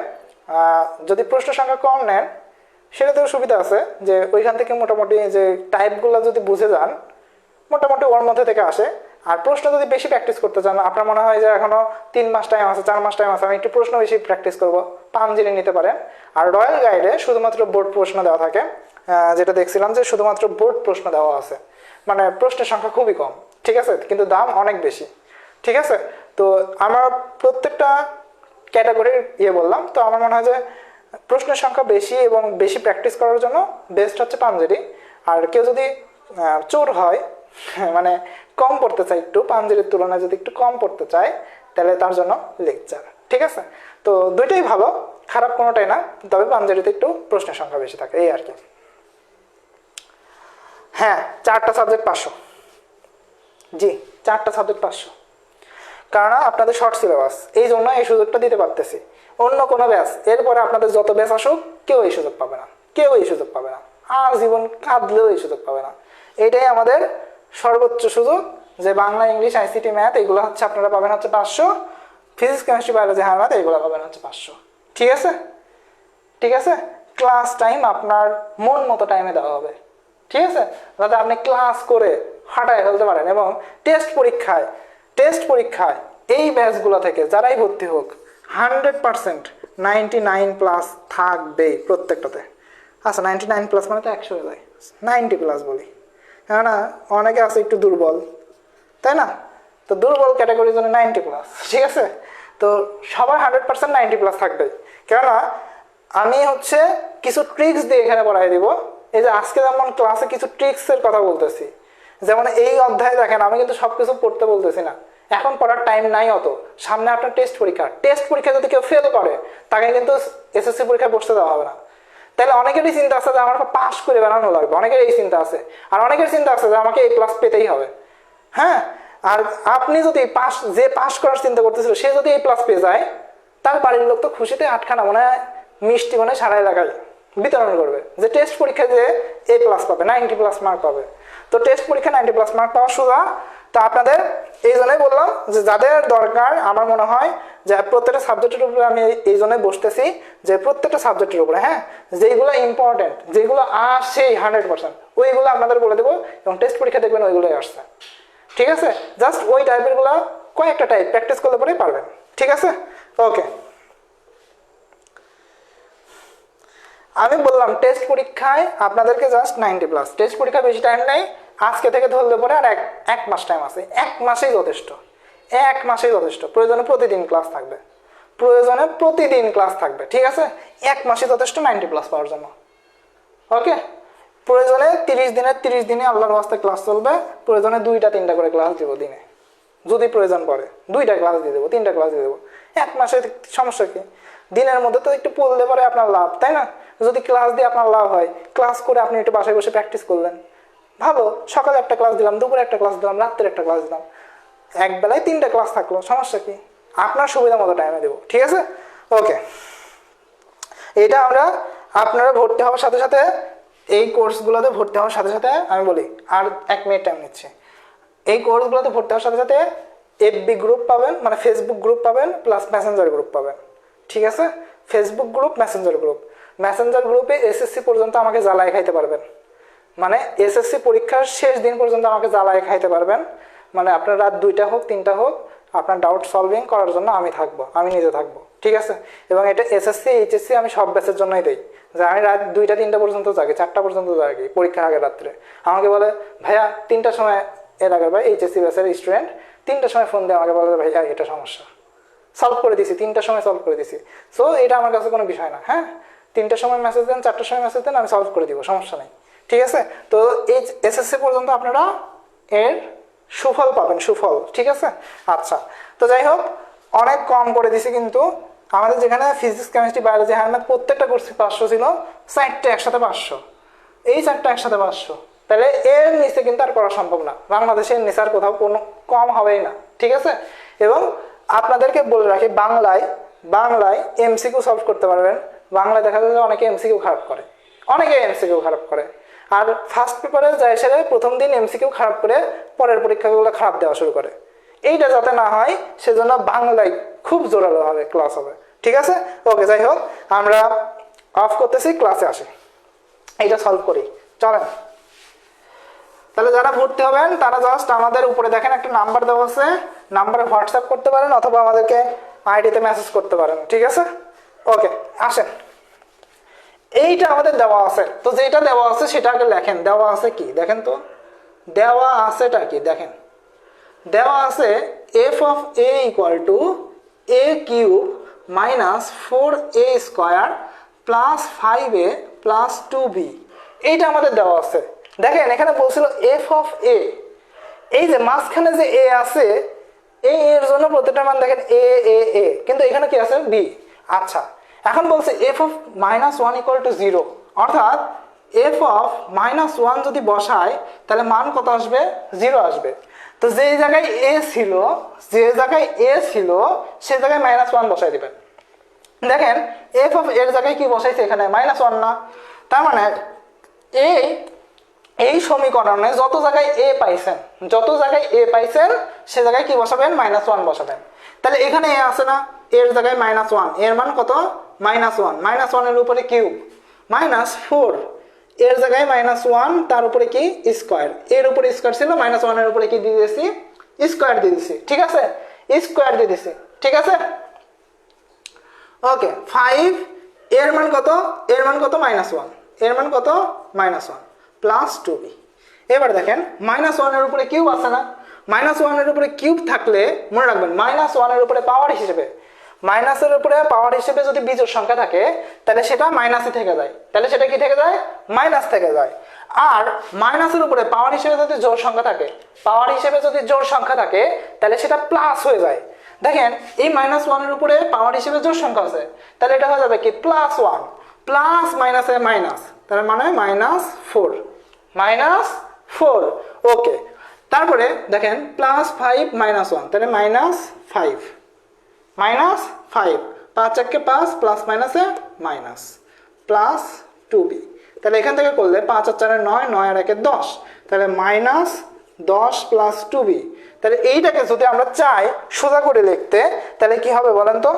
যদি প্রশ্ন সংখ্যা কম নেন সেটাতেও সুবিধা আছে যে ওইখান থেকে মোটামুটি যে টাইপগুলো যদি বুঝে যান মোটামুটি ওর মধ্যে থেকে আসে। আর প্রশ্ন যদি বেশি প্র্যাকটিস করতে চান, আপনার মনে হয় যে এখনো 3 মাস টাইম আছে, 4 মাস টাইম আছে, আমি একটু প্রশ্ন বেশি প্র্যাকটিস করবো, পাঞ্জেরি নিতে পারেন। আর রয়্যাল গাইডে শুধুমাত্র বোর্ড প্রশ্ন দেওয়া থাকে, যেটা দেখছিলাম যে শুধুমাত্র বোর্ড প্রশ্ন দেওয়া আছে, মানে প্রশ্নের সংখ্যা খুবই কম। ঠিক আছে, কিন্তু দাম অনেক বেশি। ঠিক আছে, তো আমার প্রত্যেকটা ক্যাটাগরির বললাম, তো আমার মনে হয় যে প্রশ্নের সংখ্যা বেশি এবং বেশি প্র্যাকটিস করার জন্য বেস্ট হচ্ছে পাঞ্জেরি। আর কেউ যদি চোর হয়, মানে কম পড়তে চায়, একটু পাঞ্জেরির তুলনায় যদি একটু কম পড়তে চায় তাহলে তার জন্য লেকচার। ঠিক আছে, তো দুইটাই ভালো, খারাপ কোনোটাই না, তবে পাঞ্জেরিতে একটু প্রশ্নের সংখ্যা বেশি থাকে, এই আর কি। হ্যাঁ, 4টা সাবজেক্ট 500। জি, 4টা সাবজেক্ট 500, কারণ আপনাদের শর্ট সিলেবাস, এই জন্য এই সুযোগটা দিতে পারতেছি। অন্য কোনো ব্যাচ এরপরে আপনাদের যত ব্যাচ আসুক কেউ এই সুযোগ পাবে না, কেউ এই সুযোগ পাবে না, আর জীবন কাঁদলেও এই সুযোগ পাবে না। এইটাই আমাদের সর্বোচ্চ সুযোগ যে বাংলা ইংলিশ আইসিটি ম্যাথ এগুলো হচ্ছে আপনারা পাবেন হচ্ছে 500, physics chemistry biology higher math এগুলো পাবেন হচ্ছে 500। ঠিক আছে, ঠিক আছে, ক্লাস টাইম আপনার মন মতো টাইমে দেওয়া হবে। ঠিক আছে, যাতে আপনি ক্লাস করে ফাটায় ফেলতে পারেন। এবং টেস্ট পরীক্ষায় এই ব্যাচগুলো থেকে যারাই ভর্তি হোক 100% 99+ থাকবেই প্রত্যেকটাতে। আচ্ছা, 99+ মানে তো 100 হয়ে যায়, 90+ বলি, হ্যাঁ না? অনেকে আছে একটু দুর্বল, তাই না? তো দুর্বল ক্যাটাগরির জন্য 90+। ঠিক আছে, তো সবার 100% 90+ থাকবে। কেননা আমি হচ্ছে কিছু ট্রিক্স দিয়ে এখানে পড়াই দিব। এই যে আজকে যেমন ক্লাসে কিছু ট্রিক্সের কথা বলতেছি, যেমন এই অধ্যায়ে দেখেন আমি কিন্তু সবকিছু পড়তে বলতেছি না, এখন পড়ার টাইম নাই অত। সামনে আপনার টেস্ট পরীক্ষা যদি কেউ ফেল করে তাকে কিন্তু এসএসসি পরীক্ষায় বসতে দেওয়া হবে না। তাহলে অনেকেরই চিন্তা আছে যে আমার পাস করে বেড়ানো লাগবে, অনেকের এই চিন্তা আছে। আর অনেকের চিন্তা আছে যে আমাকে A+ পেতেই হবে। হ্যাঁ, আর আপনি যদি পাস করার চিন্তা করতেছিল সে যদি A+ পেয়ে যায়, তার বাড়ির লোক তো খুশিতে আটখানা মনে হয় মিষ্টি মানে সারা এলাকায় বিতরণ করবে যে টেস্ট পরীক্ষায় যে A+ পাবে, 90+ মার্ক পাবে। তো টেস্ট পরীক্ষা 90+ মার্ক পাওয়া সোজা। তো আপনাদের এই জন্যই বললাম যে যাদের দরকার, আমার মনে হয় যে প্রত্যেকটা সাবজেক্টের উপরে আমি এই জন্যই বসতেছি যে প্রত্যেকটা সাবজেক্টের উপরে, হ্যাঁ, যেগুলো ইম্পর্টেন্ট, যেগুলো আসেই 100% ওইগুলো আপনাদের বলে দেবো। এবং টেস্ট পরীক্ষা দেখবেন ওইগুলোই আসছে। ঠিক আছে, জাস্ট ওই টাইপেরগুলো কয়েকটা টাইপ প্র্যাকটিস করলে পরেই পারবেন। ঠিক আছে, ওকে। আমি বললাম টেস্ট পরীক্ষায় আপনাদেরকে জাস্ট 90+। টেস্ট পরীক্ষা বেশি টাইম নেই, আজকে থেকে ধরলে পরে আর এক মাস টাইম আছে। 1 মাসেই যথেষ্ট, 1 মাসেই যথেষ্ট। প্রয়োজনে প্রতিদিন ক্লাস থাকবে, ঠিক আছে? 1 মাসই যথেষ্ট 90+ পাওয়ার জন্য। ওকে, প্রয়োজনে 30 দিনে আল্লাহর ওয়াস্তে ক্লাস চলবে। প্রয়োজনে 2টা-3টা করে ক্লাস দিব দিনে, যদি প্রয়োজন পড়ে 2টা ক্লাস দিয়ে দেবো, 3টা ক্লাস দিয়ে দেবো। 1 মাসে সমস্যা কি? দিনের মধ্যে তো একটু পড়লে পরে আপনার লাভ, তাই না? যদি ক্লাস দিয়ে আপনার লাভ হয়, ক্লাস করে আপনি একটু বাসায় বসে প্র্যাকটিস করলেন, ভালো। সকালে একটা ক্লাস দিলাম, দুপুরে একটা ক্লাস দিলাম, রাত্রে একটা ক্লাস দিলাম, এক বেলায় 3টা ক্লাস থাকলো, সমস্যা কি? আপনার সুবিধা মতো টাইমে দেবো। ঠিক আছে, ওকে। এটা আপনারা ভর্তি হওয়ার সাথে সাথে, এই কোর্সগুলোতে ভর্তি হওয়ার সাথে সাথে আমি বলি, আর 1 মিনিট টাইম নিচ্ছি। এই কোর্সগুলোতে ভর্তি হওয়ার সাথে সাথে এফবি গ্রুপ পাবেন, মানে ফেসবুক গ্রুপ পাবেন, প্লাস মেসেঞ্জার গ্রুপ পাবেন। ঠিক আছে, Facebook group, Messenger group. Messenger গ্রুপে এসএসসি পর্যন্ত আমাকে জ্বালায় খাইতে পারবেন, মানে এসএসসি পরীক্ষার শেষ দিন পর্যন্ত আমাকে জ্বালায় খাইতে পারবেন। মানে আপনার রাত 2টা হোক 3টা হোক, আপনার ডাউট সলভিং করার জন্য আমি থাকবো, আমি নিজে থাকবো। ঠিক আছে, এবং এটা এসএসসি এইচএসসি আমি সব ব্যাচের জন্যই দিই, যে আমি রাত 2টা 3টা পর্যন্ত জাগি, 4টা পর্যন্ত জাগি পরীক্ষার আগের রাত্রে। আমাকে বলে ভাইয়া 3টার সময়, এর আগে ভাই এইচএসসি ব্যাচের স্টুডেন্ট 3টার সময় ফোন দিয়ে আমাকে বলে ভাইয়া এটা সমস্যা, সলভ করে দিছি, 3টার সময় সলভ করে দিছি। সো এটা আমার কাছে কোনো বিষয় না। হ্যাঁ, 3টার সময় মেসেজ দেন, 4টার সময় মেসেজ দেন, আমি সলভ করে দিব, সমস্যা নেই। ঠিক আছে, তো এই এসএসসি পর্যন্ত আপনারা এর সুফল পাবেন, সুফল। ঠিক আছে, আচ্ছা, তো যাই হোক, অনেক কম করে দিছি কিন্তু। আমাদের যেখানে physics, chemistry, biology, higher math প্রত্যেকটা কোর্সে 500 ছিল, 4টে একসাথে 500, এই 4টা একসাথে 500, তাহলে এর নিচে কিন্তু আর করা সম্ভব না। বাংলাদেশের নিচে আর কোথাও কোনো কম হবেই না। ঠিক আছে, এবং আপনাদেরকে বলে রাখি, বাংলায় এমসিকিউ সলভ করতে পারবেন। বাংলায় দেখা যায় যে অনেকে এমসিকিউ খারাপ করে, অনেকে এমসিকিউ খারাপ করে। আর ফার্স্ট পেপারে যায় সেটা প্রথম দিন এমসিকিউ খারাপ করে পরের পরীক্ষাগুলো খারাপ দেওয়া শুরু করে। এইটা যাতে না হয় সেজন্য বাংলায় খুব জোরালো হবে ক্লাস হবে। ঠিক আছে, ওকে, যাই হোক, আমরা অফ করতেছি, ক্লাসে আসি, এইটা সলভ করি, চলেন। তাহলে যারা ভর্তি হবেন তারা জাস্ট আমাদের উপরে দেখেন একটা নাম্বার দেওয়া আছে, নাম্বারে হোয়াটসঅ্যাপ করতে পারেন অথবা আমাদেরকে আইডিতে মেসেজ করতে পারেন। ঠিক আছে, ওকে, আসেন। এইটা আমাদের দেওয়া আছে, তো যেটা দেওয়া আছে সেটা আগে লেখেন। দেওয়া আছে কি দেখেন তো, দেওয়া আছেটা কি দেখেন। দেওয়া আছে F of A equal to A cube minus 4a square plus 5a plus 2b, এইটা আমাদের দেওয়া আছে। দেখেন এখানে বলছিল এফ অফ এ, এই যে মাঝখানে যে এ আছে, এর জন্য প্রত্যেকটা মান দেখেন এ এ এ, কিন্তু এখানে কি আছে বি। আচ্ছা, এখন বলছে এফ অফ -1 ইকুয়াল টু 0, অর্থাৎ এফ অফ -1 যদি বসায় তাহলে মান কত আসবে? 0 আসবে। তো যে জায়গায় এ ছিল, সে জায়গায় -1 বসাই দিবেন। দেখেন এফ অফ এর জায়গায় কি বসাইছে, এখানে -1 না, তার মানে এই সমীকরণে যত জায়গায় এ পাইছেন সে জায়গায় কি বসাবেন? -1 বসাবেন। তাহলে এখানে এ আছে না, এর জায়গায় -1, এর মান কত? -1 এর উপরে কিউব, -4 এর জায়গায় -1, তার উপরে কি স্কোয়ার, এর উপরে স্কোয়ার ছিল, -1 এর উপরে কি দিয়ে দিয়েছি? স্কোয়ার দিয়ে দিছি। ঠিক আছে, স্কোয়ার দিয়ে দিছি। ঠিক আছে, ওকে। 5 এর মান কত? এর মান কত? -1, এর মান কত? -1 প্লাস 2b। এবার দেখেন -1 এর উপরে কিউব আছে না, -1 এর উপরে কিউব থাকলে মনে রাখবেন -1 এর উপরে পাওয়ার হিসেবে, মাইনাসের উপরে পাওয়ার হিসেবে যদি বিজোড় সংখ্যা থাকে তাহলে সেটা মাইনাসই থেকে যায়, তাহলে সেটা কি থেকে যায়? মাইনাস থেকে যায়। আর মাইনাসের উপরে পাওয়ার হিসেবে যদি জোড় সংখ্যা থাকে, তাহলে সেটা প্লাস হয়ে যায়। দেখেন এই -1 এর উপরে পাওয়ার হিসেবে জোড় সংখ্যা আছে, তাহলে এটা হয়ে যাবে কি +1, প্লাস মাইনাসে মাইনাস, তার মানে -4, ওকে। তারপরে দেখেন +5 -1, তাহলে -5, -5, 5 একে 5, প্লাস মাইনাসে মাইনাস, প্লাস 2b। তাহলে এখান থেকে করলে 5 আর 4 9, 9 আর 1 10, তাহলে -10 প্লাস 2b। তাহলে এইটাকে যদি আমরা চাই সোজা করে লিখতে, তাহলে কি হবে বলেন তো?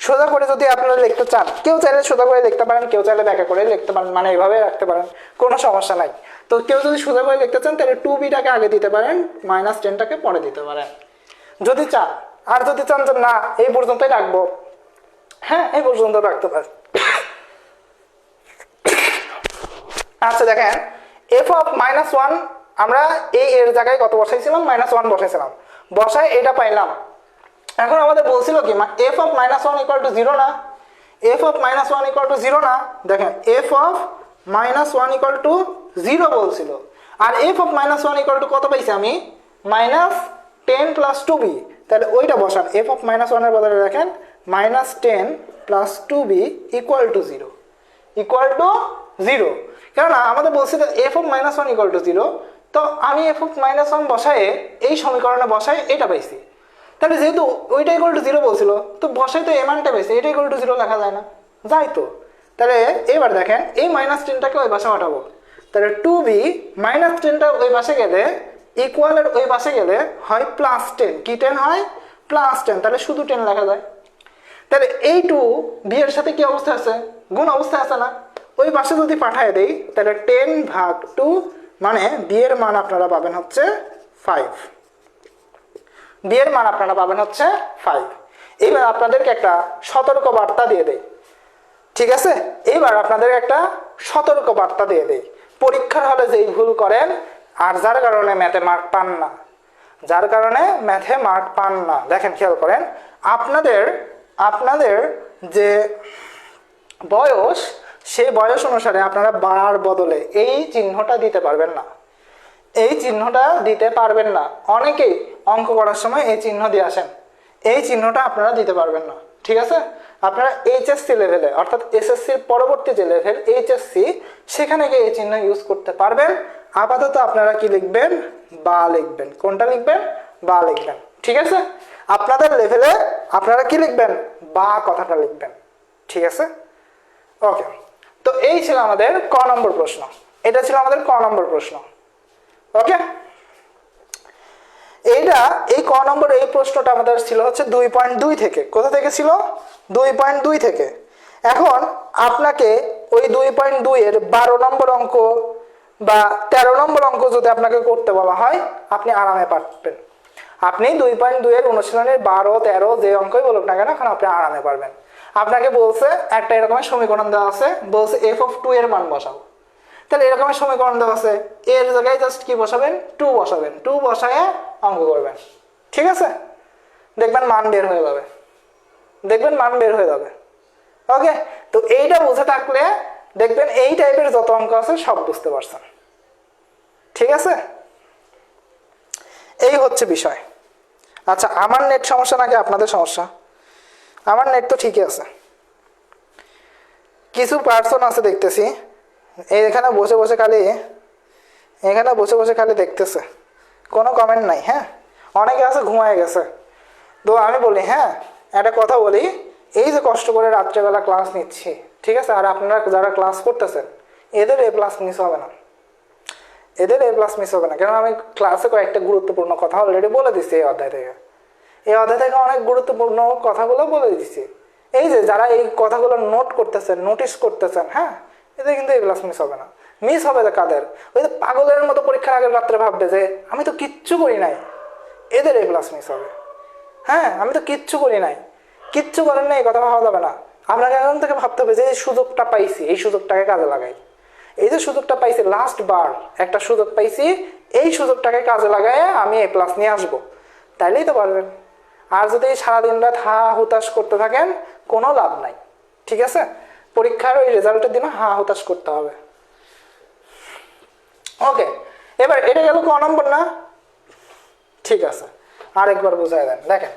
সোজা করে যদি আপনারা লিখতে চান, কেউ চাইলে সোজা করে লিখতে পারেন, কেউ চাইলে ব্যাখ্যা করে লিখতে পারেন, মানে এইভাবে রাখতে পারেন, কোনো সমস্যা নাই। তো কেউ যদি সোজা করে লিখতে চান তাহলে 2bটাকে আগে দিতে পারেন, -10টাকে পরে দিতে পারেন যদি চান। আর যদি চান যে না এই পর্যন্তই রাখবো, হ্যাঁ এই পর্যন্ত রাখতে পারেন। আচ্ছা দেখেন এফ অফ -1 আমরা এই এর জায়গায় কত বসাইছিলাম? -1 বসাইছিলাম, বসাই এটা পাইলাম। এখন আমাদের বলছিল কি এফ অফ -1 ইকুয়াল টু 0 না, এফ অফ -1 ইকুয়াল টু 0 না। দেখেন এফ অফ -1 ইকুয়াল টু 0 বলছিল, আর এফ অফ -1 ইকুয়াল টু কত পাইছি আমি? -10 প্লাস 2b। তাহলে ওইটা বসান, এফ অফ -1 এর বদলে দেখেন -10 প্লাস 2b ইকুয়াল টু 0, কেননা আমাদের বলছিল এফ অফ -1 ইকুয়াল টু 0। তো আমি এফ অফ -1 বসায়ে এই সমীকরণে বসাই এটা পাইছি, তাহলে যেহেতু ওইটা ইকুয়াল টু 0 বলছিল, তো বসাই তো এই মানটা পাইছি, এটা ইকুয়াল টু 0 লেখা যায় না? যাই তো। তাহলে এবার দেখেন এই -10টাকে ওই পাশে পাঠাবো, তাহলে 2b -10টা ওই পাশে গেলে ইকুয়ালের ওই পাশে গেলে হয় +10, কি 10 হয় +10, তাহলে শুধু 10 লেখা যায়। তাহলে এই 2 বি এর সাথে কি অবস্থা আছে, গুণ অবস্থায় আছে না, ওই পাশে যদি পাঠায় দেই তাহলে 10/2 মানে বি এর মান আপনারা পাবেন হচ্ছে 5, বি এর মান আপনারা পাবেন হচ্ছে 5। এইবার আপনাদেরকে একটা সতর্ক বার্তা দিয়ে দেই, ঠিক আছে, এইবার আপনাদের একটা সতর্ক বার্তা দিয়ে দেই। পরীক্ষার হলে যেই ভুল করেন আর যার কারণে ম্যাথে মার্ক পান না, যার কারণে ম্যাথে মার্ক পান না, দেখেন খেয়াল করেন, আপনাদের যে বয়স সেই বয়স অনুসারে আপনারা বার বদলে এই চিহ্নটা দিতে পারবেন না, এই চিহ্নটা দিতে পারবেন না। অনেকেই অঙ্ক করার সময় এই চিহ্ন দিয়ে আসেন, এই চিহ্নটা আপনারা দিতে পারবেন না, ঠিক আছে। আপনারা এইচএসসি লেভেলে অর্থাৎ এসএসসির পরবর্তী যে লেভেল এইচএসসি, সেখানে গিয়ে এই চিহ্ন ইউজ করতে পারবেন। আপাতত আপনারা কি লিখবেন, বা লিখবেন। কোনটা লিখবেন, বা লিখবেন, ঠিক আছে। আপনাদের লেভেলে আপনারা কি লিখবেন, বা কথাটা লিখবেন, ঠিক আছে। ওকে, তো এই ছিল আমাদের ক নম্বর প্রশ্ন, এটা ছিল আমাদের ক নম্বর প্রশ্ন। ওকে, এই ক নম্বর এই প্রশ্নটা আমাদের ছিল হচ্ছে 2.2 থেকে। কোথা থেকে ছিল, 2.2 থেকে। এখন আপনাকে ওই 2.2 এর 12 নম্বর অঙ্ক বা 13 নম্বর অঙ্ক যদি আপনাকে করতে বলা হয়, আপনি আরামে পারবেন। আপনি 2.2 এর অনুশীলনের 12, 13 যে অঙ্কই বলুক না কেন, এখন আপনি আরামে পারবেন। আপনাকে বলছে একটা এরকমের সমীকরণ দেওয়া আছে, বলছে f(2) এর মান বসাও। তাহলে এরকমের সমীকরণ দেওয়া আছে, এর জায়গায় জাস্ট কি বসাবেন, 2 বসাবেন, 2 বসায় অঙ্ক করবেন, ঠিক আছে। দেখবেন মান বের হয়ে যাবে, দেখবেন মান বের হয়ে যাবে। ওকে, তো এইটা বুঝে থাকলে দেখবেন এই টাইপের যত অঙ্ক আছে সব বুঝতে পারছেন, ঠিক আছে। এই হচ্ছে বিষয়। আচ্ছা, আমার নেট সমস্যা নাকি আপনাদের সমস্যা? আমার নেট তো ঠিকই আছে। কিছু পার্সন আছে দেখতেছি এখানে বসে বসে খালি দেখতেছে, কোনো কমেন্ট নাই। হ্যাঁ, অনেকে আছে ঘুমায় গেছে। তো আমি বলি, হ্যাঁ একটা কথা বলি, এই যে কষ্ট করে রাত্রেবেলা ক্লাস নিচ্ছি, ঠিক আছে, আর আপনারা যারা ক্লাস করতেছেন এদের A+ মিস হবে না, এদের A+ মিস হবে না। কারণ আমি ক্লাসে কয়েকটা গুরুত্বপূর্ণ কথা অলরেডি বলে দিচ্ছি এই অধ্যায় থেকে অনেক গুরুত্বপূর্ণ কথাগুলো বলে দিচ্ছি। এই যে যারা এই কথাগুলো নোট করতেছেন, নোটিস করতেছেন, হ্যাঁ, এদের কিন্তু A+ মিস হবে না। মিস হবে যে কাদের, ওই যে পাগলের মতো পরীক্ষার আগের রাত্রে ভাববে যে আমি তো কিচ্ছু করি নাই, এদের A+ মিস হবে। হ্যাঁ, আমি তো কিচ্ছু করি নাই, কিচ্ছু করেন না, এই কথা ভাবা যাবে না। আপনাকে এখন থেকে ভাবতে হবে যে এই সুযোগটা পাইছি, এই সুযোগটাকে কাজে লাগাই। এই যে সুযোগটা পাইছি, লাস্ট বার একটা সুযোগ পাইছি, এই সুযোগটাকে কাজে লাগায় আমি A+ নিয়ে আসবো, তাইলেই তো পারবেন। আর যদি সারাদিন রাত হা হুতাশ করতে থাকেন, কোনো লাভ নাই, ঠিক আছে। পরীক্ষার ওই রেজাল্টের দিনে হা হুতাশ করতে হবে। ওকে, এবার এটা গেল ক নম্বর না, ঠিক আছে। আরেকবার বুঝাই দেন, দেখেন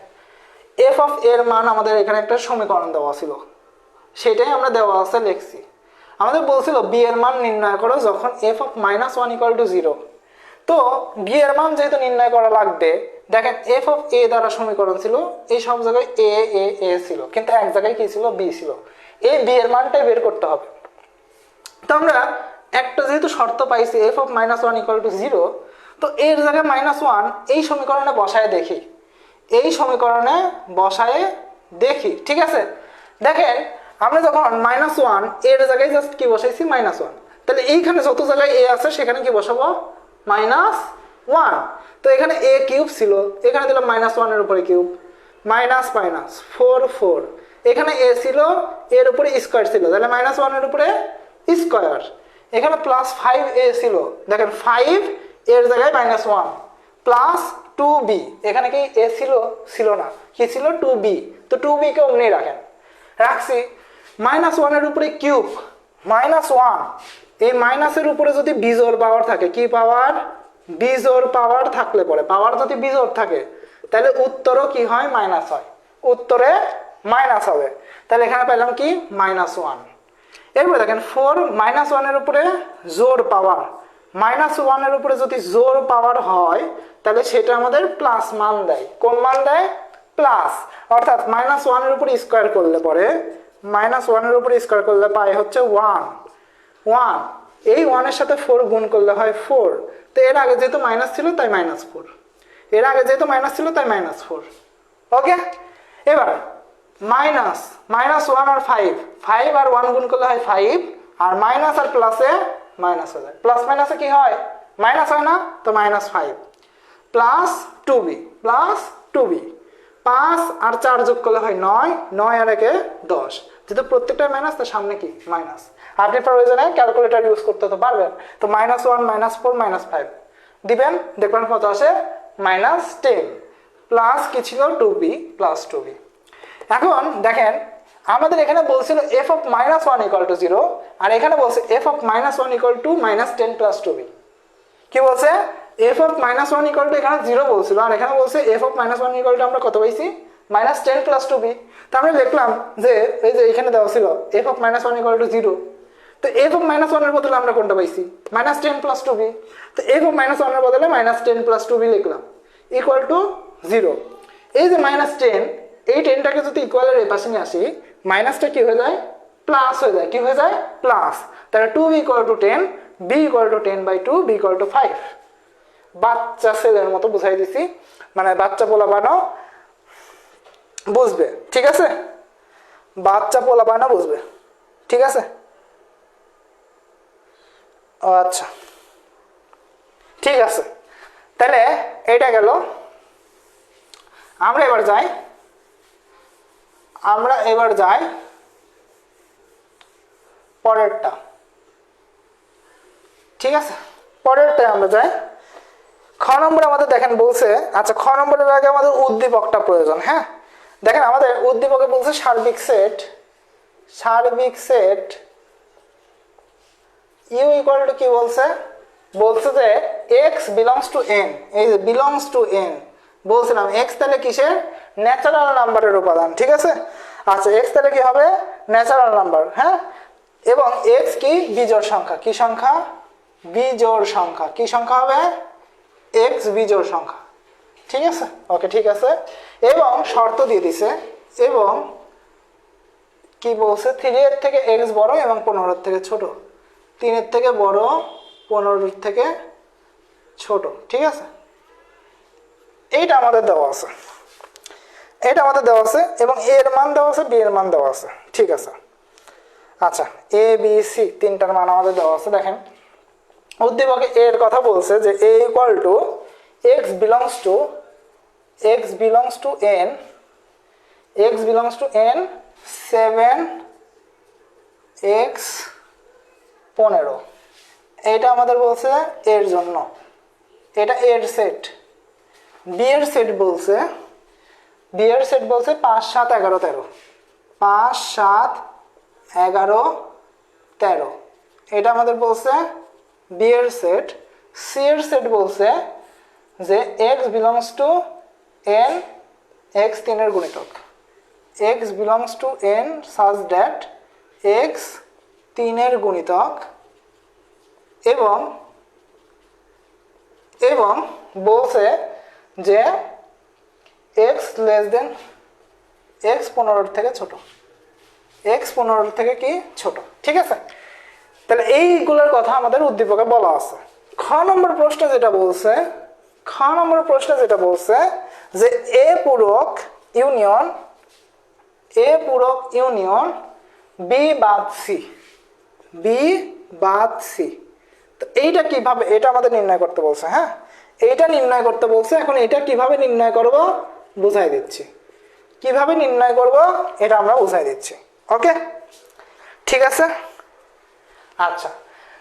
f(a) এর মান আমাদের এখানে একটা সমীকরণ দেওয়া ছিল, সেটাই আমরা দেওয়া আছে লিখছি। আমাদের বলছিল b এর মান নির্ণয় করো যখন f(-1 = 0। তো b এর মান যেহেতু নির্ণয় করা লাগবে, দেখেন f(a) দ্বারা সমীকরণ ছিল, এই সব জায়গায় a ছিল, কিন্তু এক জায়গায় কি ছিল, b ছিল। b এর মানটাই বের করতে হবে। তো আমরা একটা যেহেতু শর্ত পাইছি f(-1 = 0, তো এর জায়গায় -1 এই সমীকরণে বসায় দেখি, এই সমীকরণে বসায় দেখি, ঠিক আছে। দেখেন আমরা যখন -1 এর জায়গায় জাস্ট কি বসাইছি, -1, তাহলে এইখানে যত জায়গায় a আছে সেখানে কি বসাবো, -1। তো এখানে a³ ছিল, এখানে দিলাম -1 এর উপরে কিউব, -4 এখানে a ছিল, এর উপরে স্কয়ার ছিল, তাহলে -1 এর উপরে স্কয়ার। এখানে +5a ছিল, দেখেন 5 এর জায়গায় -1 +2b, এখানে কি a ছিল না, কি ছিল, 2b। তো 2b কে অমনি রাখছি। -1 এর উপরে কিউব, -1, এই মাইনাসের উপরে যদি বিজোড় পাওয়ার থাকে, কি পাওয়ার, বিজোড় পাওয়ার থাকলে পরে, পাওয়ার যদি বিজোড় থাকে তাহলে উত্তরও কি হয়, মাইনাস হয়, উত্তরে মাইনাস হবে। তাহলে এখানে পেলাম কি, -1। এরপরে দেখেন 4 -1 এর উপরে জোড় পাওয়ার, -1 এর উপরে যদি জোড় পাওয়ার হয় তাহলে সেটা আমাদের প্লাস মান দেয়। কোন মান দেয়, প্লাস। অর্থাৎ -1 এর উপরে স্কয়ার করলে পরে, -1 এর উপরে স্কয়ার করলে পাই হচ্ছে 1, এই 1 এর সাথে 4 গুণ করলে হয় 4, তো এর আগে যেহেতু মাইনাস ছিল তাই -4, এর আগে যেহেতু মাইনাস ছিল তাই -4। ওকে, এবার -1 আর 5 আর 1 গুণ করলে হয় 5, আর মাইনাস আর প্লাসে মাইনাস হয়ে যায়, প্লাস মাইনাসে কি হয়, মাইনাস হয় না, তো -5 প্লাস 2b 5 আর 4 যোগ করলে হয় 9, 9 আর 1 10, যেহেতু প্রত্যেকটা মাইনাস তার সামনে কি মাইনাস। আপনি প্রয়োজনে ক্যালকুলেটর ইউজ করতে তো পারবেন, তো -1 -4 -5 দিবেন, দেখবেন কত আসে -10 প্লাস কি ছিল 2b প্লাস 2b। এখন দেখেন আমাদের এখানে বলছিল f of -1 equal to 0, আর এখানে বলছে f of -1 equal to -10 plus 2b। কি বলছে, f of -1 equal to এখানে 0 বলছিল, আর এখানে বলছে f of -1 equal to আমরা কত পাইছি -10 plus 2b। তো আমরা লিখলাম যে এই যে এখানে দেওয়া ছিল f of -1 equal to 0, তো f of -1 এর বদলে আমরা কোনটা পাইছি -10 plus 2b, তো f of -1 এর বদলে -10 plus 2b লিখলাম ইকুয়াল টু 0। এই যে -10, এই 10টাকে যদি ইকুয়ালের এই পাশে নিয়ে আসি, মাইনাসটা কি হয়ে যায় প্লাস হয়ে যায়, কি হয়ে যায় প্লাস, তাহলে 2b equal to 10, b equal to 10/2, b equal to 5। বাচ্চা ছেলের মতো বুঝাই দিছি, মানে বাচ্চা পোলাপানও বুঝবে, ঠিক আছে, বাচ্চা পোলাপানও বুঝবে, ঠিক আছে। ও আচ্ছা, ঠিক আছে, তাহলে এইটা গেল। আমরা এবার যাই পরেরটা, ঠিক আছে, পরেরটা আমরা যাই। খ নম্বর আমাদের দেখেন বলছে, আচ্ছা খ নম্বরের আগে আমাদের উদ্দীপকটা প্রয়োজন। হ্যাঁ, দেখেন আমাদের উদ্দীপকে বলছে সার্বিক সেট ইউ ইকুয়াল টু কি বলছে যে x বিলংস টু n, এই যে বিলংস টু n বলছিলাম, x তাহলে কিসের, ন্যাচারাল নাম্বারের উপাদান, ঠিক আছে। আচ্ছা x তাহলে কি হবে, ন্যাচারাল নাম্বার, হ্যাঁ, এবং x কি বিজোড় সংখ্যা, কি সংখ্যা, বিজোড় সংখ্যা, কি সংখ্যা হবে x বিজোড় সংখ্যা, ঠিক আছে। ওকে, ঠিক আছে, এবং শর্ত দিয়ে দিছে, এবং কি বলছে 3 এর থেকে x বড় এবং 15 এর থেকে ছোট, 3 এর থেকে বড় 15 এর থেকে ছোট, ঠিক আছে। এইটা আমাদের দেওয়া আছে, এবং a এর মান দেওয়া আছে, b এর মান দেওয়া আছে, ঠিক আছে। আচ্ছা a b c তিনটার মান আমাদের দেওয়া আছে। দেখেন উদ্দীপকে a এর কথা বলছে যে a equal to x belongs to n 7x 15, এইটা আমাদের বলছে এর জন্য, এটা এর সেট। বি এর সেট বলছে 5 7 11 13, 5 7 11 13, এটা আমাদের বলছে বি এর সেট। সি এর সেট বলছে যে x belongs to n, x 3 এর গুণিতক, x belongs to n such that x 3 এর গুণিতক, এবং বলছে যে x লেস দেন x 15 এর থেকে ছোট, x 15 এর থেকে কি ছোট, ঠিক আছে। তাহলে এইগুলোর কথা আমাদের উদ্দীপকে বলা আছে। খ নম্বর প্রশ্নে যেটা বলছে যে a পূরক ইউনিয়ন b বাদ c, তো এইটা কিভাবে, এটা আমাদের নির্ণয় করতে বলছে। হ্যাঁ, এইটা নির্ণয় করতে বলছে। এখন এটা কিভাবে নির্ণয় করব বুঝাই দিচ্ছি, কিভাবে নির্ণয় করব এটা আমরা বুঝাই দিচ্ছি। ওকে, ঠিক আছে। আচ্ছা,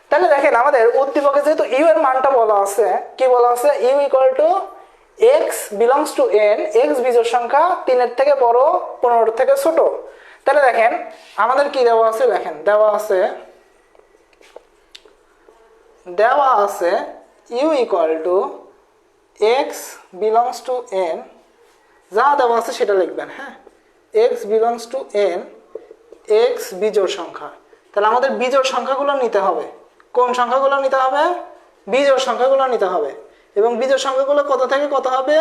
তাহলে দেখেন আমাদের উদ্দীপকে যেহেতু ইউ এর মানটা বলা আছে, কি বলা আছে, U equal to x belongs to n, x বিজোড় সংখ্যা 3 এর থেকে বড় 15 এর থেকে ছোট। তাহলে দেখেন আমাদের কি দেওয়া আছে, দেখেন দেওয়া আছে U equal to x belongs to n, যা দেওয়া আছে সেটা লিখবেন। হ্যাঁ, x belongs to n, x বিজোড় সংখ্যা। তাহলে আমাদের বিজোড় সংখ্যাগুলো নিতে হবে। কোন সংখ্যাগুলো নিতে হবে, বিজোড় সংখ্যাগুলো নিতে হবে। এবং বিজোড় সংখ্যাগুলো কত থেকে কত হবে,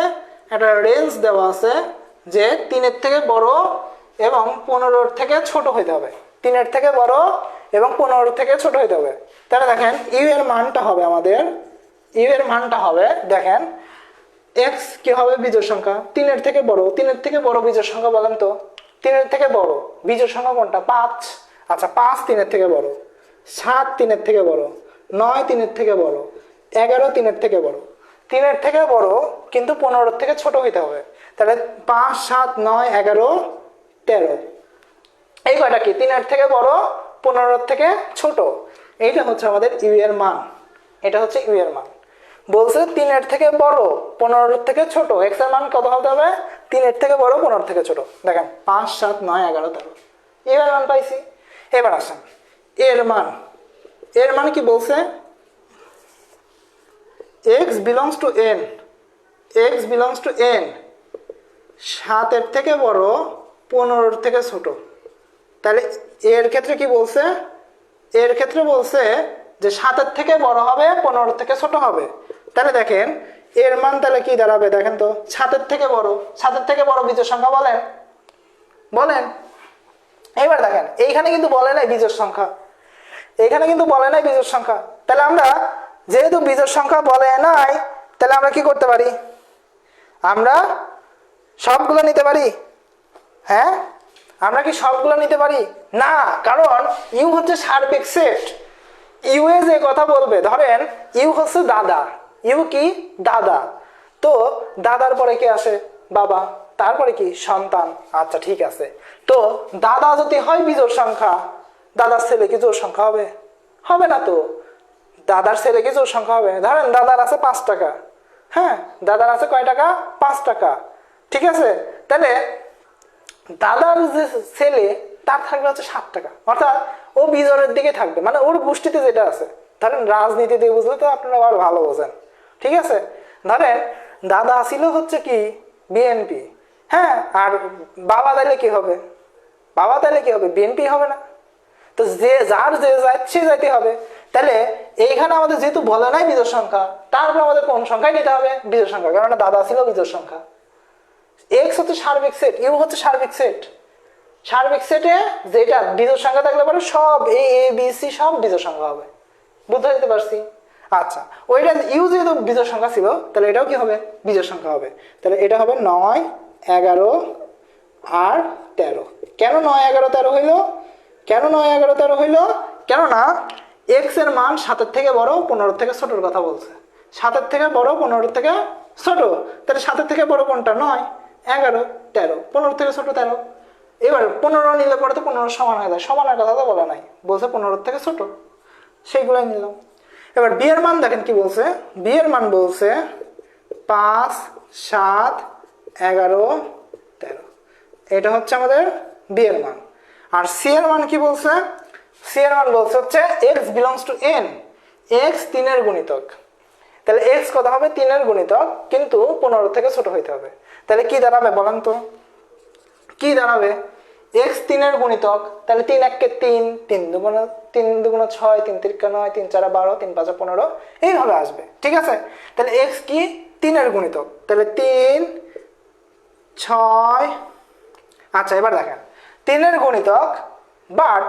একটা রেঞ্জ দেওয়া আছে যে 3 এর থেকে বড় এবং 15 এর থেকে ছোট হইতে হবে, 3 এর থেকে বড় এবং 15 এর থেকে ছোট হইতে হবে। তাহলে দেখেন ইউ এর মানটা হবে আমাদের, ইউ এর মানটা হবে দেখেন এক্স কি হবে বিজোড় সংখ্যা, 3-এর থেকে বড়, 3-এর থেকে বড় বিজোড় সংখ্যা বলেন তো, 3-এর থেকে বড় বিজোড় সংখ্যা কোনটা? 5। আচ্ছা 5 3-এর থেকে বড়, 7 3-এর থেকে বড়, 9 3-এর থেকে বড়, 11 3-এর থেকে বড়। 3-এর থেকে বড় কিন্তু 15-এর থেকে ছোট হইতে হবে। তাহলে 5 7 9 11 13, এই কয়টা কি 3-এর থেকে বড় 15-এর থেকে ছোট। এইটা হচ্ছে আমাদের ইউ এর মান, এটা হচ্ছে ইউ এর মান। বলছে 3-এর থেকে বড় 15-এর থেকে ছোট, এক্স এর মান কত হতে হবে? 3-এর থেকে বড় 15-এর থেকে ছোট। দেখেন 5 7 9 11 13, ইউ এর মান পাইছি। এবার আসেন এর মান, এর মান কি বলছে? x belongs to n, x belongs to n 7-এর থেকে বড় 15-এর থেকে ছোট। তাহলে এর ক্ষেত্রে কি বলছে? এর ক্ষেত্রে বলছে যে 7-এর থেকে বড় হবে 15-এর থেকে ছোট হবে। তাহলে দেখেন এর মান তাহলে কি দাঁড়াবে দেখেন তো, 7-এর থেকে বড়, 7-এর থেকে বড় বিজোড় সংখ্যা বলেন, বলেন। এবার দেখেন এইখানে কিন্তু বলে নাই বিজোড় সংখ্যা, এইখানে কিন্তু বলে নাই বিজোড় সংখ্যা। তাহলে আমরা যেহেতু বিজোড় সংখ্যা বলে নাই, তাহলে আমরা কি করতে পারি? আমরা সবগুলো নিতে পারি? হ্যাঁ, আমরা কি সবগুলো নিতে পারি? না, কারণ ইউ হচ্ছে সার্বিক সেট। ইউ এ যে কথা বলবে, ধরেন ইউ হচ্ছে দাদা, ইউ কি দাদা, তো দাদার পরে কি আসে? বাবা, তারপরে কি? সন্তান। আচ্ছা ঠিক আছে, তো দাদা যদি হয় বিজোড় সংখ্যা, দাদার ছেলে কি জোড় সংখ্যা হবে? হবে না তো। দাদার ছেলে কি জোড় সংখ্যা হবে? ধরেন দাদার আছে 5 টাকা, হ্যাঁ দাদার আছে কয় টাকা? 5 টাকা, ঠিক আছে। তাহলে দাদার যে ছেলে তার থাকবে হচ্ছে 7 টাকা, অর্থাৎ ও বিজোড়ের দিকে থাকবে, মানে ওর গোষ্ঠীতে যেটা আছে। ধরেন রাজনীতি দিয়ে বুঝলে তো আপনারা আবার ভালো বোঝেন, ঠিক আছে। ধরেন দাদা ছিল হচ্ছে কি বিএনপি, হ্যাঁ, আর বাবা তাইলে কি হবে? বাবা তাইলে কি হবে? বিএনপি হবে না? তো যে যার যে যাচ্ছে যাইতে হবে। তাহলে এইখানে আমাদের যেহেতু বলে নাই বিজোড় সংখ্যা, তারপর আমাদের কোন সংখ্যায় নিতে হবে? বিজোড় সংখ্যা, কারণ দাদা ছিল বিজোড় সংখ্যা। এক্স হচ্ছে সার্বিক সেট, ইউ হচ্ছে সার্বিক সেট। সার্বিক সেটে যেটা বিজোড় সংখ্যা থাকলে পরে সব এ বি সি সব বিজোড় সংখ্যা হবে। বুঝতে দিতে পারছি? আচ্ছা, ওইটা ইউ যেহেতু বিজোড় সংখ্যা ছিল, তাহলে এটাও কি হবে? বিজোড় সংখ্যা হবে। তাহলে এটা হবে 9 11 আর 13। কেন 9 11 13 হইলো? কেন 9 11 13 হইলো? কেননা এক্স এর মান 7-এর থেকে বড় 15-এর থেকে ছোটর কথা বলছে। 7-এর থেকে বড় 15-এর থেকে ছোট, তাহলে 7-এর থেকে বড় কোনটা? 9 11 13, 15-এর থেকে ছোট 13। এবার 15 নিলে পরে তো 15 সমান হয়ে যায়, সমানের কথা তো বলা নাই, বলছে 15-এর থেকে ছোট, সেইগুলাই নিলাম। এবার বি এর মান দেখেন কি বলছে? বি এর মান বলছে 5 7 11 13, এটা হচ্ছে আমাদের বি এর মান। আর সি এর মান কি বলছে? সি এর মান বলছে হচ্ছে x belongs to N, x 3-এর গুণিতক। তাহলে এক্স কত হবে? 3-এর গুণিতক, কিন্তু 15 থেকে ছোট হইতে হবে। তাহলে কি দাঁড়াবে বলেন তো, কি দাঁড়াবে? এক্স 3-এর গুণিতক, তাহলে 3 1 3, 3 2 6, 3 3 9, 3 4 12, 3 5 15, এইভাবে আসবে, ঠিক আছে। তাহলে এক্স কি 3-এর গুণিতক, তাহলে 3 6। আচ্ছা এবার দেখেন 3-এর গুণিতক, বাট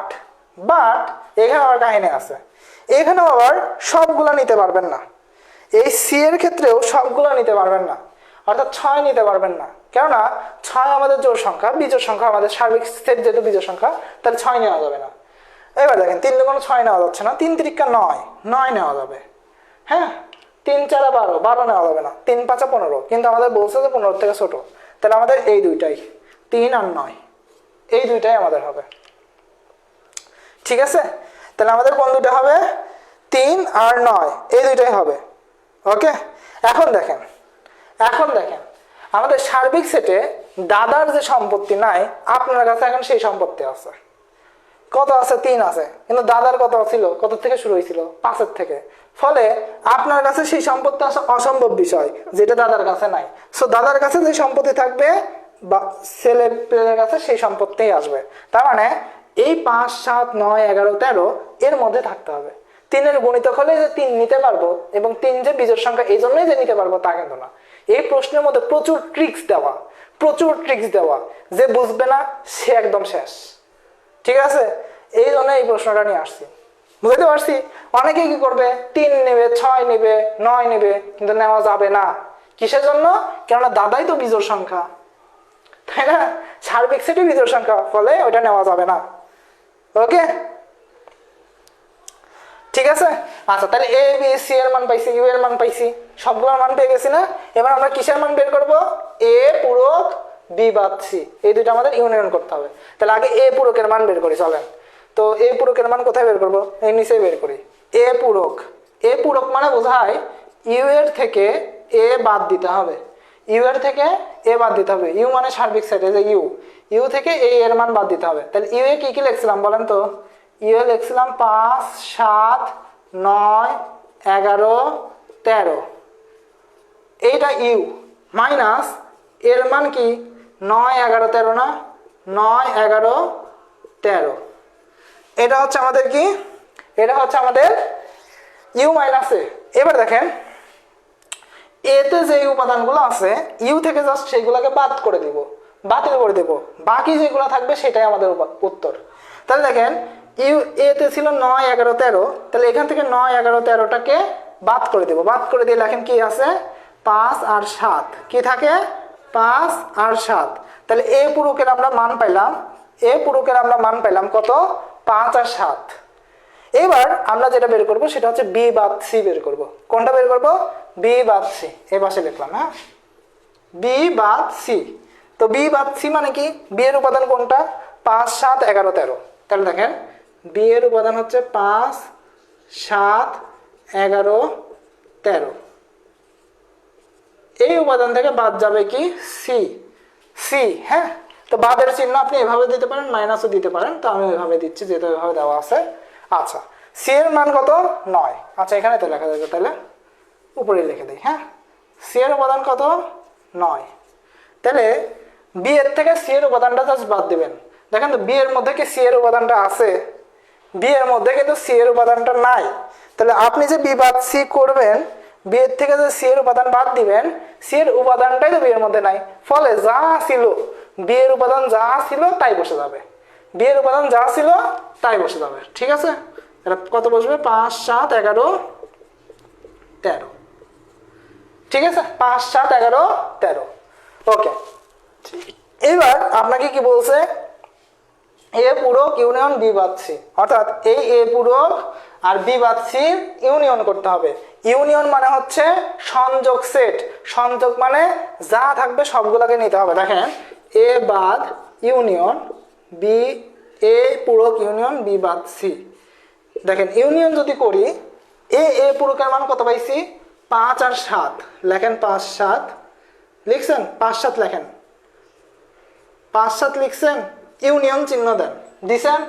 এখানে আবার কাহিনী আছে, এখানেও আবার সবগুলো নিতে পারবেন না। এই সি এর ক্ষেত্রেও সবগুলো নিতে পারবেন না, অর্থাৎ 6 নিতে পারবেন না, কেননা 6 আমাদের জোড় সংখ্যা, বিজোড় সংখ্যা আমাদের সার্বিক সেট যেহেতু বিজোড় সংখ্যা, তাহলে 6 নেওয়া যাবে না। এবার দেখেন 3 2 6 নেওয়া যাচ্ছে না, 3 3 9 নেওয়া যাবে, হ্যাঁ 3 4 12 নেওয়া যাবে না, 3 5 15, কিন্তু আমাদের বলছে যে 15 থেকে ছোট। তাহলে আমাদের এই দুইটাই 3 আর 9, এই দুইটাই আমাদের হবে, ঠিক আছে। তাহলে আমাদের কোন দুটো হবে? 3 আর 9, এই দুইটাই হবে, ওকে। এখন দেখেন আমাদের সার্বিক সেটে দাদার যে সম্পত্তি নাই, আপনার কাছে এখন সেই সম্পত্তি আছে। কত আছে? 3 আছে, কিন্তু দাদার কত ছিল? কত থেকে শুরু হয়েছিল? 5-এর থেকে। ফলে আপনার কাছে সেই সম্পত্তি আসা অসম্ভব বিষয়, যেটা দাদার কাছে নাই। সো দাদার কাছে যে সম্পত্তি থাকবে বা ছেলে পেলের কাছে সেই সম্পত্তিই আসবে। তার মানে এই 5 7 9 11 13 এর মধ্যে থাকতে হবে। 3-এর গুণিতক হলে যে 3 নিতে পারবো, এবং 3 যে বিজোড় সংখ্যা এই জন্যই যে নিতে পারবো তা কিন্তু না। এই প্রশ্নের মধ্যে প্রচুর ট্রিক্স দেওয়া, যে বুঝবে না সে একদম শেষ, ঠিক আছে। এই জন্য এই প্রশ্নটা নিয়ে আসছি, বুঝতে পারছি? অনেকে কি করবে 3 নেবে, 6 নেবে, 9 নেবে, কিন্তু নেওয়া যাবে না। কিসের জন্য? কেননা দাদাই তো বিজোড় সংখ্যা, তাই না? সার্বিক সেটই বিজোড় সংখ্যা, ফলে ওটা নেওয়া যাবে না। ওকে, ঠিক আছে। আচ্ছা, তাহলে এ বি সি এর মান পাইছি, ইউ এর মান পাইছি, সবগুলোর মান পেয়ে গেছি না? এবার আমরা কিসের মান বের করব? এ পূরক বি বাদ সি, এই দুটো আমাদের ইউনিয়ন করতে হবে। তাহলে আগে এ পূরকের মান বের করি, চলেন। তো এ পূরকের মান কোথায় বের করব? এই নিচে বের করি। এ পূরক, এ পূরক মানে বোঝায় ইউ এর থেকে এ বাদ দিতে হবে, ইউ এর থেকে এ বাদ দিতে হবে। ইউ মানে সার্বিক সেট, এই যে ইউ, ইউ থেকে এ এর মান বাদ দিতে হবে। তাহলে ইউ এ কি কি লিখছিলাম বলেন তো? ইউ এ লিখছিলাম 5, 7, 9, 11, 13, এইটা ইউ, মাইনাস এর মান কি 9, 11, 13 না? 9, 11, 13, এটা হচ্ছে আমাদের কি? এটা হচ্ছে আমাদের ইউ মাইনাস এ। এবার দেখেন এতে যে উপাদানগুলো আছে ইউ থেকে জাস্ট সেইগুলোকে বাদ করে দিব, বাতিল করে দেব, বাকি যেগুলো থাকবে সেটাই আমাদের উত্তর। তাহলে দেখেন ইউ এতে ছিল 9, 11, 13, তাহলে এখান থেকে 9, 11, 13টাকে বাদ করে দেব, বাদ করে দিয়ে লেখেন কি আছে? 5 আর 7, কি থাকে? 5 আর 7। তাহলে এ পূরকের আমরা মান পাইলাম, এ পূরকের আমরা মান পাইলাম কত? 5 আর 7। এবার আমরা যেটা বের করব সেটা হচ্ছে বি বাদ সি বের করব। কোনটা বের করব? বি বাদ সি। এই পাশে লিখলাম, হ্যাঁ, বি বাদ সি। তো বি বাদ সি মানে কি? বি এর উপাদান কোনটা? 5, 7, 11, 13। তাহলে দেখেন বি এর উপাদান হচ্ছে 5, 7, 11, 13। এই উপাদান থেকে বাদ যাবে কি? সি, সি, হ্যাঁ। তো বাদের চিহ্ন আপনি এভাবে দিতে পারেন, মাইনাসও দিতে পারেন, তো আমি ওইভাবে দিচ্ছি যেহেতু ওইভাবে দেওয়া আছে। আচ্ছা, সি এর মান কত? 9। আচ্ছা, এখানে তো লেখা যাবে, তাহলে উপরে লিখে দিই, হ্যাঁ। সি এর উপাদান কত? 9। তাহলে বি এর থেকে সি এর উপাদানটা জাস্ট বাদ দিবেন। দেখেন তো বি এর মধ্যে কি সি এর উপাদানটা আছে? বি এর মধ্যে কিন্তু সি এর উপাদানটা নাই। তাহলে আপনি যে বি বাদ সি করবেন, বি এর থেকে যে সি এর উপাদান বাদ দিবেন, সি এর উপাদানটাই তো বি এর মধ্যে নাই, ফলে যা ছিল বি এর উপাদান যা ছিল তাই বসে যাবে, বি এর উপাদান যা ছিল তাই বসে যাবে। ঠিক আছে, এটা কত বসবে? 5, 7, 11, 13। ঠিক আছে, 5, 7, 11, 13। ওকে, এবার আপনাকে কি বলছে? এ পূরক ইউনিয়ন বি বাদ সি, অর্থাৎ এই এ পূরক আর বি বাদ সি ইউনিয়ন করতে হবে। ইউনিয়ন মানে হচ্ছে সংযোগ সেট, সংযোগ মানে যা থাকবে সবগুলোকে নিতে হবে। দেখেন এ বাদ ইউনিয়ন বি, এ পূরক ইউনিয়ন বি বাদ সি। দেখেন ইউনিয়ন যদি করি, এ পূরকের মান কত পাইছি? 5 আর 7। লেখেন 5, 7 লিখছেন, 5, 7 লেখেন, 5, 7 লিখছেন, ইউনিয়ন চিহ্ন দেন, দিছেন।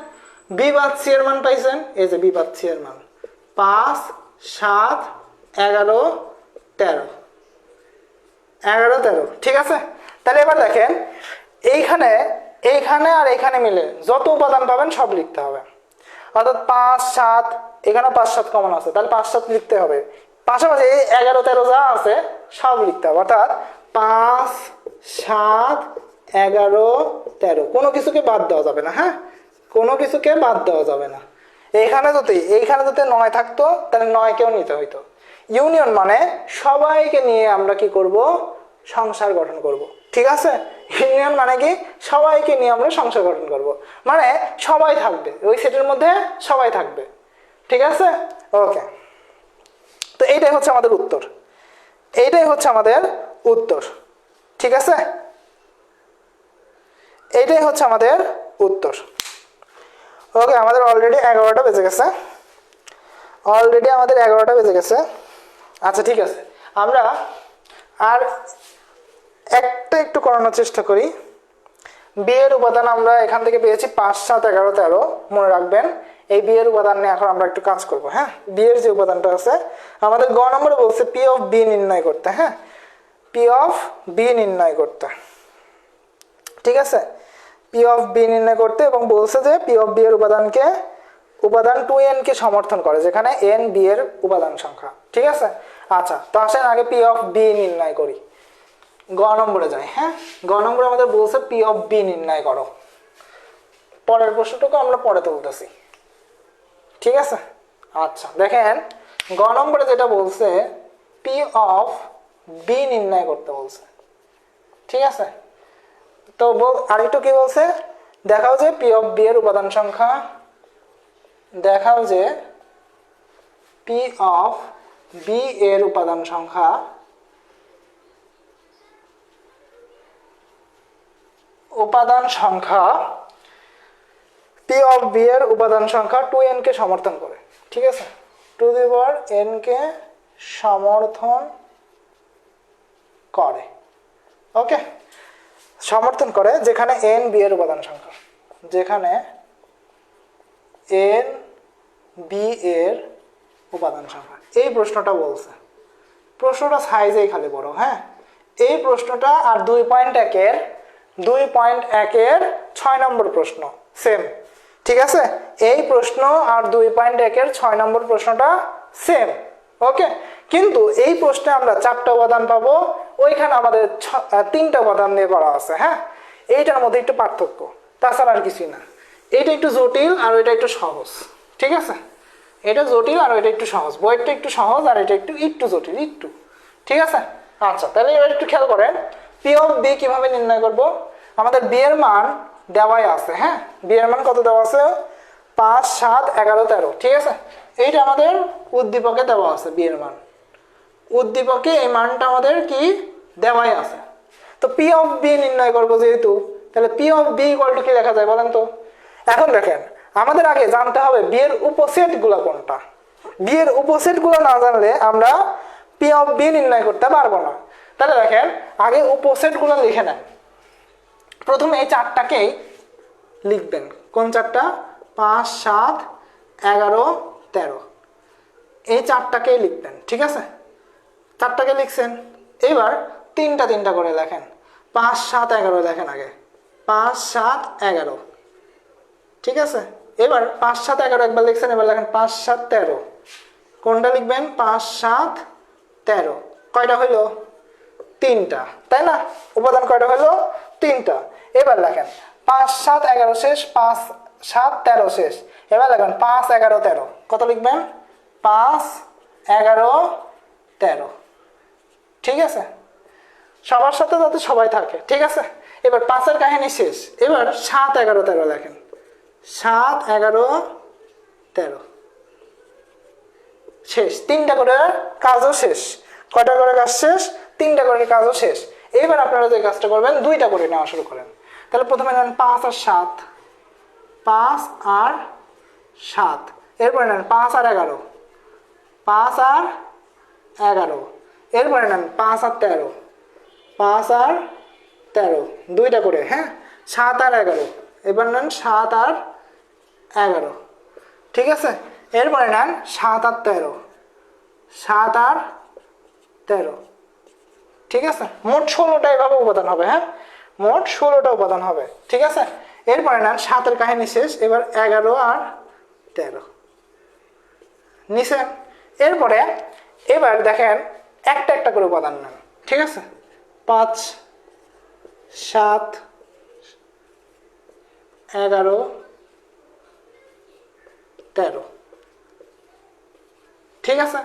বি বাদ সি এর মান পাইছেন, এই যে বি বাদ সি এর মান 5, 7, 11, 13, 11, 13। ঠিক আছে, তাহলে এবার দেখেন এইখানে, এইখানে আর এইখানে মিলে যত উপাদান পাবেন সব লিখতে হবে। অর্থাৎ 5, 7, এখানে 5, 7 কমন আছে, তাহলে 5, 7 লিখতে হবে। পাশাপাশি এই 11, 13 যা আছে সব লিখতে হবে। অর্থাৎ 5, 7, 11, 13, কোনো কিছুকে বাদ দেওয়া যাবে না, হ্যাঁ, কোনো কিছুকে বাদ দেওয়া যাবে না। এইখানে যদি 9 থাকতো তাহলে 9কেও নিতে হইতো। ইউনিয়ন মানে সবাইকে নিয়ে আমরা কি করব? সংসার গঠন করব। ঠিক আছে, ইউনিয়ন মানে কি? সবাইকে নিয়ে আমরা সংসার গঠন করব, মানে সবাই থাকবে ওই সেটের মধ্যে, সবাই থাকবে। ঠিক আছে, ওকে। তো এইটাই হচ্ছে আমাদের উত্তর, এইটাই হচ্ছে আমাদের উত্তর। ঠিক আছে, এইটাই হচ্ছে আমাদের উত্তর। ওকে, আমাদের অলরেডি 11টা বেজে গেছে, অলরেডি আমাদের 11টা বেজে গেছে। আচ্ছা ঠিক আছে, আমরা আর একটা একটু করানোর চেষ্টা করি। বি এর উপাদান আমরা এখান থেকে পেয়েছি 5, 7, 11, 13, মনে রাখবেন। এই বি এর উপাদান নিয়ে এখন আমরা একটু কাজ করব। হ্যাঁ, বি এর যে উপাদানটা আছে আমাদের গ নম্বরে বলছে পি অফ বি নির্ণয় করতে। হ্যাঁ, পি অফ বি নির্ণয় করতে। ঠিক আছে, পি অফ বি নির্ণয় করতে, এবং বলছে যে পি অফ বি এর উপাদানকে, উপাদান 2n কে সমর্থন করে, যেখানে n বি এর উপাদান সংখ্যা। ঠিক আছে, আচ্ছা তো আসেন আগে পি অফ বি নির্ণয় করি। গ নম্বরে যাই। হ্যাঁ, গ নম্বরে আমাদের বলছে পি অফ বি নির্ণয় করো। পরের প্রশ্নটুকু আমরা পরে তুলতেছি। ঠিক আছে, আচ্ছা দেখেন গ নম্বরে যেটা বলছে পি অফ বি নির্ণয় করতে বলছে, ঠিক আছে। তো আরেকটু কি বলছে, দেখাও যে পি অফ বি এর উপাদান সংখ্যা, দেখাও যে পি অফ বি এর উপাদান সংখ্যা পি অফ বি এর উপাদান সংখ্যা 2n কে সমর্থন করে, ঠিক আছে, টু দি পাওয়ার n কে সমর্থন করে। ওকে, সমর্থন করে যেখানে n বি এর উপাদান সংখ্যা, যেখানে n বি এর উপাদান সংখ্যা। এই প্রশ্নটা বলছে, প্রশ্নটা সাইজেই খালি বড়। হ্যাঁ, এই প্রশ্নটা আর 2.1 এর 6 নম্বর প্রশ্ন সেম, ঠিক আছে। এই প্রশ্ন আর 2.1 এর 6 নম্বর প্রশ্নটা সেম। ওকে, কিন্তু এই প্রশ্নে আমরা 4টা উপাদান পাবো, ওইখানে আমাদের 3টা উপাদান দিয়ে করা আছে। হ্যাঁ, এইটার মধ্যে একটু পার্থক্য, তাছাড়া আর কিছুই না। এটা একটু জটিল আর ওইটা একটু সহজ, ঠিক আছে। এটা জটিল আর ওইটা একটু সহজ, বইটা একটু সহজ আর এটা একটু জটিল একটু, ঠিক আছে। আচ্ছা, তাহলে এবার একটু খেয়াল করেন পি অফ বি কিভাবে নির্ণয় করব। আমাদের বি এর মান দেওয়াই আছে। হ্যাঁ, বি এর মান কত দেওয়া আছে, 5, 7, 11, 13, ঠিক আছে। এইটা আমাদের উদ্দীপকে দেওয়া আছে, বি এর মান উদ্দীপকে এই মানটা আমাদের কি দেওয়াই আছে। তো পি অফ বি নির্ণয় করবো যেহেতু, তাহলে P of B equal to কি লেখা যায় বলেন তো। এখন দেখেন আমাদের আগে জানতে হবে বি এর উপসেট গুলা কোনটা। বি এর উপসেট গুলো না জানলে আমরা পি অফ বি নির্ণয় করতে পারবো না। তাহলে দেখেন আগে উপসেট গুলো লিখে নেন। প্রথমে এই 4টাকেই লিখবেন। কোন 4টা, 5, 7, 11, 13, এই 4টাকেই লিখবেন, ঠিক আছে। 4টাকে লিখছেন, এবার 3টা করে লেখেন। 5, 7, 11 লেখেন আগে, 5, 7, 11, ঠিক আছে। এবার 5, 7, 11 একবার লিখছেন, এবার লেখেন 5, 7, 13। কোনটা লিখবেন, 5, 7, 13। কয়টা হইল, 3টা, তাই না। উপাদান কয়টা হইল, 3টা। এবার লেখেন 5, 7, 11 শেষ, 5, 7, 13 শেষ। এবার লেখেন 5, 11, 13। কত লিখবেন, 5, 11, 13, ঠিক আছে। সবার সাথে যাতে সবাই থাকে, ঠিক আছে। এবার 5-এর কাহিনী শেষ, এবার 7, 11, 13 লেখেন। 7, 11, 13 শেষ। 3টা করে কাজও শেষ। কয়টা করে কাজ শেষ, 3টা করে কাজও শেষ। এবার আপনারা যে কাজটা করবেন 2টা করে নেওয়া শুরু করেন। তাহলে প্রথমে নেন 5 আর 7, 5 আর 7। এরপরে নেন 5 আর 11, 5 আর 11। এরপরে নেন 5 আর 13, 5 আর 13, 2টা করে। হ্যাঁ, 7 আর 11। এবার নেন 7 আর 11, ঠিক আছে। এরপরে নেন 7 আর 13, 7 আর 13, ঠিক আছে। মোট 16টা এভাবে উপাদান হবে। হ্যাঁ, মোট 16টা উপাদান হবে, ঠিক আছে। এরপরে নেন 7-এর কাহিনী শেষ, এবার 11 আর 13 নিছেন। এরপরে এবার দেখেন একটা করে উপাদান নেন, ঠিক আছে। 5, 7, 11, 13, ঠিক আছে।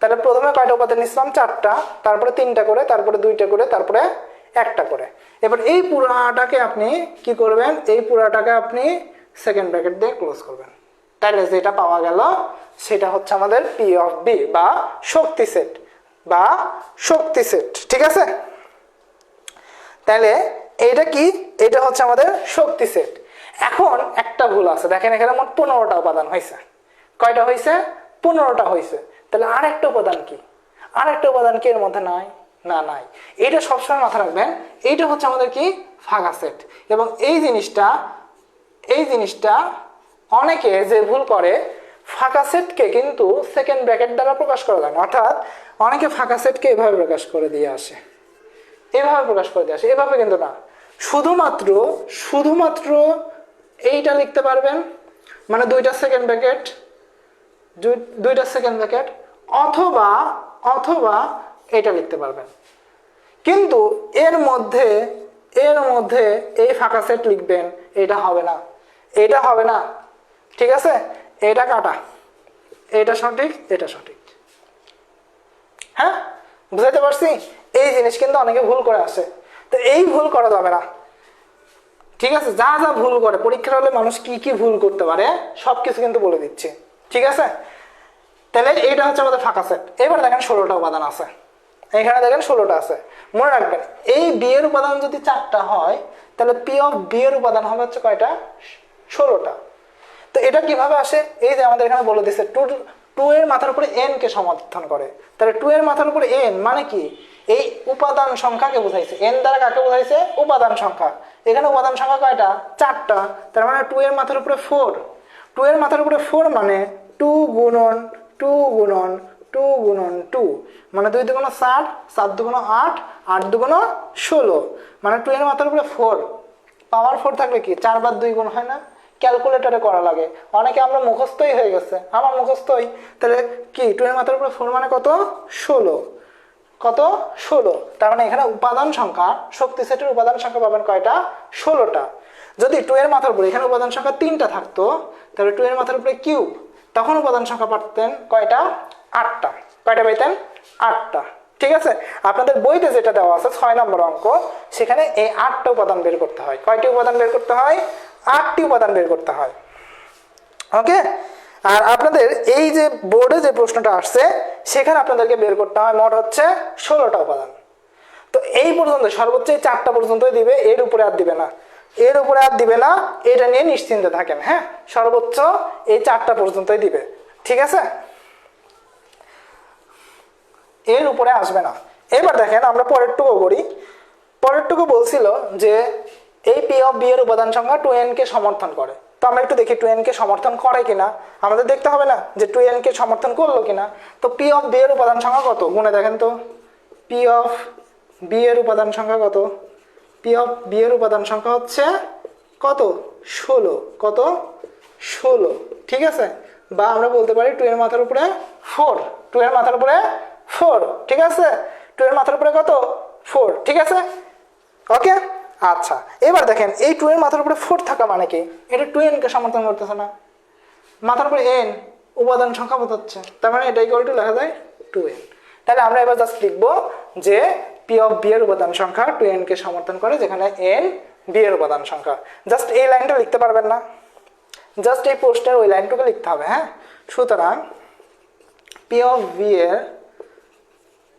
তাহলে প্রথমে কয়টা উপাদান নিছিলাম, 4টা, তারপরে 3টা করে, তারপরে 2টা করে, তারপরে 1টা করে। এবার এই পুরাটাকে আপনি কি করবেন, এই পুরাটাকে আপনি সেকেন্ড ব্র্যাকেট দিয়ে ক্লোজ করবেন। তাহলে যেটা পাওয়া গেল সেটা হচ্ছে আমাদের পি অফ বি বা শক্তি সেট, ঠিক আছে। তাহলে এইটা কি, এটা হচ্ছে আমাদের শক্তি সেট। এখন একটা ভুল আছে, দেখেন এখানে মোট 15টা উপাদান হয়েছে। কয়টা হয়েছে, 15টা হয়েছে। তাহলে আরেকটা উপাদান কি, এর মধ্যে নাই, নাই। এইটা সবসময় মাথায় রাখবেন, এইটা হচ্ছে আমাদের কি, ফাঁকা সেট। এবং এই জিনিসটা অনেকে যে ভুল করে, ফাঁকা সেটকে কিন্তু সেকেন্ড ব্র্যাকেট দ্বারা প্রকাশ করা যায় না। অর্থাৎ অনেকে ফাঁকা সেটকে এভাবে প্রকাশ করে দিয়ে আসে, এভাবে কিন্তু না। শুধুমাত্র এইটা লিখতে পারবেন, মানে 2টা সেকেন্ড ব্র্যাকেট, অথবা এটা লিখতে পারবেন। কিন্তু এর মধ্যে এই ফাঁকা সেট লিখবেন, এটা হবে না, ঠিক আছে। এটা কাটা, এটা সঠিক, এটা সঠিক। হ্যাঁ, বুঝাইতে পারছি? এই জিনিস কিন্তু অনেকে ভুল করে আসে, তো এই ভুল করা যাবে না। ঠিক আছে, যা যা ভুল করে পরীক্ষার হলে মানুষ কি কি ভুল করতে পারে সবকিছু কিন্তু বলে দিচ্ছি। ঠিক আছে, তাহলে এইটা হচ্ছে আমাদের ফাঁকা সেট। এবার দেখেন 16টা উপাদান আছে, এখানে দেখেন 16টা আছে। মনে রাখবেন এই বি এর উপাদান যদি 4টা হয় তাহলে পি অফ বি এর উপাদান হবে হচ্ছে কয়টা? 16টা। তো এটা কিভাবে আসে? এই যে আমাদের এখানে বলে দিচ্ছে টু এর মাথার উপরে এন কে সমর্থন করে। তাহলে 2 এর মাথার উপরে এন মানে কি? এই উপাদান সংখ্যাকে বোঝাইছে। এন দ্বারা কাকে বোঝাইছে? উপাদান সংখ্যা। এখানে উপাদান সংখ্যা কয়টা? 4টা। তার মানে 2 এর মাথার উপরে 4। 2 এর মাথার উপরে 4 মানে 2 গুণন 2 গুণন 2 গুণন 2 মানে 2 দুগুণ 4, 4 দুগুণ 8, 8 দুগুণ 16 মানে 2 এর মাথার উপরে 4। পাওয়ার 4 থাকলে কি 4 বার 2 গুণ হয় না? ক্যালকুলেটরে করা লাগে, অনেকে আমরা মুখস্থই হয়ে গেছে, আমার মুখস্থই। তাহলে কি 2 এর মাথার উপরে 4 মানে কত? 16। কত? 16। তার মানে এখানে উপাদান সংখ্যা, শক্তি সেটের উপাদান সংখ্যা পাবেন কয়টা? 16টা। যদি 2 এর মাথার উপরে এখানে উপাদান সংখ্যা 3টা থাকতো তাহলে 2 এর মাথার উপরে কিউব, তখন উপাদান সংখ্যা পাতেন কয়টা? 8টা। কয়টা পাইতেন? 8টা। ঠিক আছে, আপনাদের বইতে যেটা দেওয়া আছে 6 নম্বর অঙ্ক, সেখানে এই 8টা উপাদান বের করতে হয়। কয়টি উপাদান বের করতে হয়? 8টি উপাদান বের করতে হয়। ওকে, আর আপনাদের এই যে বোর্ডে যে প্রশ্নটা আসছে সেখানে আপনাদেরকে বের করতে হয় মোট হচ্ছে 16টা উপাদান। তো এই পর্যন্ত সর্বোচ্চ এই 4টা পর্যন্তই দিবে, এর উপরে আর দিবে না, এর উপরে আর দিবে না, এটা নিয়ে নিশ্চিন্তে থাকেন। হ্যাঁ, সর্বোচ্চ এই 4টা পর্যন্তই দিবে। ঠিক আছে, এর উপরে আসবে না। এবার দেখেন আমরা পরেরটুকু করি। পরেরটুকু বলছিল যে এই পি অফ বি এর উপাদান সংখ্যা 2n কে সমর্থন করে। তো আমরা একটু দেখি 2n কে সমর্থন করে কিনা, আমাদের দেখতে হবে না যে 2n কে সমর্থন করলো কিনা। তো পি অফ বি এর উপাদান সংখ্যা কত গুণে দেখেন তো। পি অফ বি এর উপাদান সংখ্যা কত? পি অফ বি এর উপাদান সংখ্যা হচ্ছে কত? 16। কত? 16। ঠিক আছে, বা আমরা বলতে পারি 2 এর মাথার উপরে 4। 2 এর মাথার উপরে 4। ঠিক আছে, 2 এর মাথার উপরে কত? 4। ঠিক আছে, ওকে। আচ্ছা, এবার দেখেন এই 2 এর মাথার উপরে 4 থাকা মানে কি? এটা 2n কে সমর্থন করতেছে না, মাথার উপরে n উপাদান সংখ্যা বোঝাচ্ছে, তার মানে এটা ইকুয়াল টু লেখা যায় 2n। তাহলে আমরা এবার জাস্ট লিখবো যে পি অফ বি এর উপাদান সংখ্যা 2n কে সমর্থন করে, যেখানে n বি এর উপাদান সংখ্যা। জাস্ট এই লাইনটা লিখতে পারবেন না, জাস্ট এই পোস্টের ওই লাইনটুকু লিখতে হবে। হ্যাঁ, সুতরাং পি অফ বি এর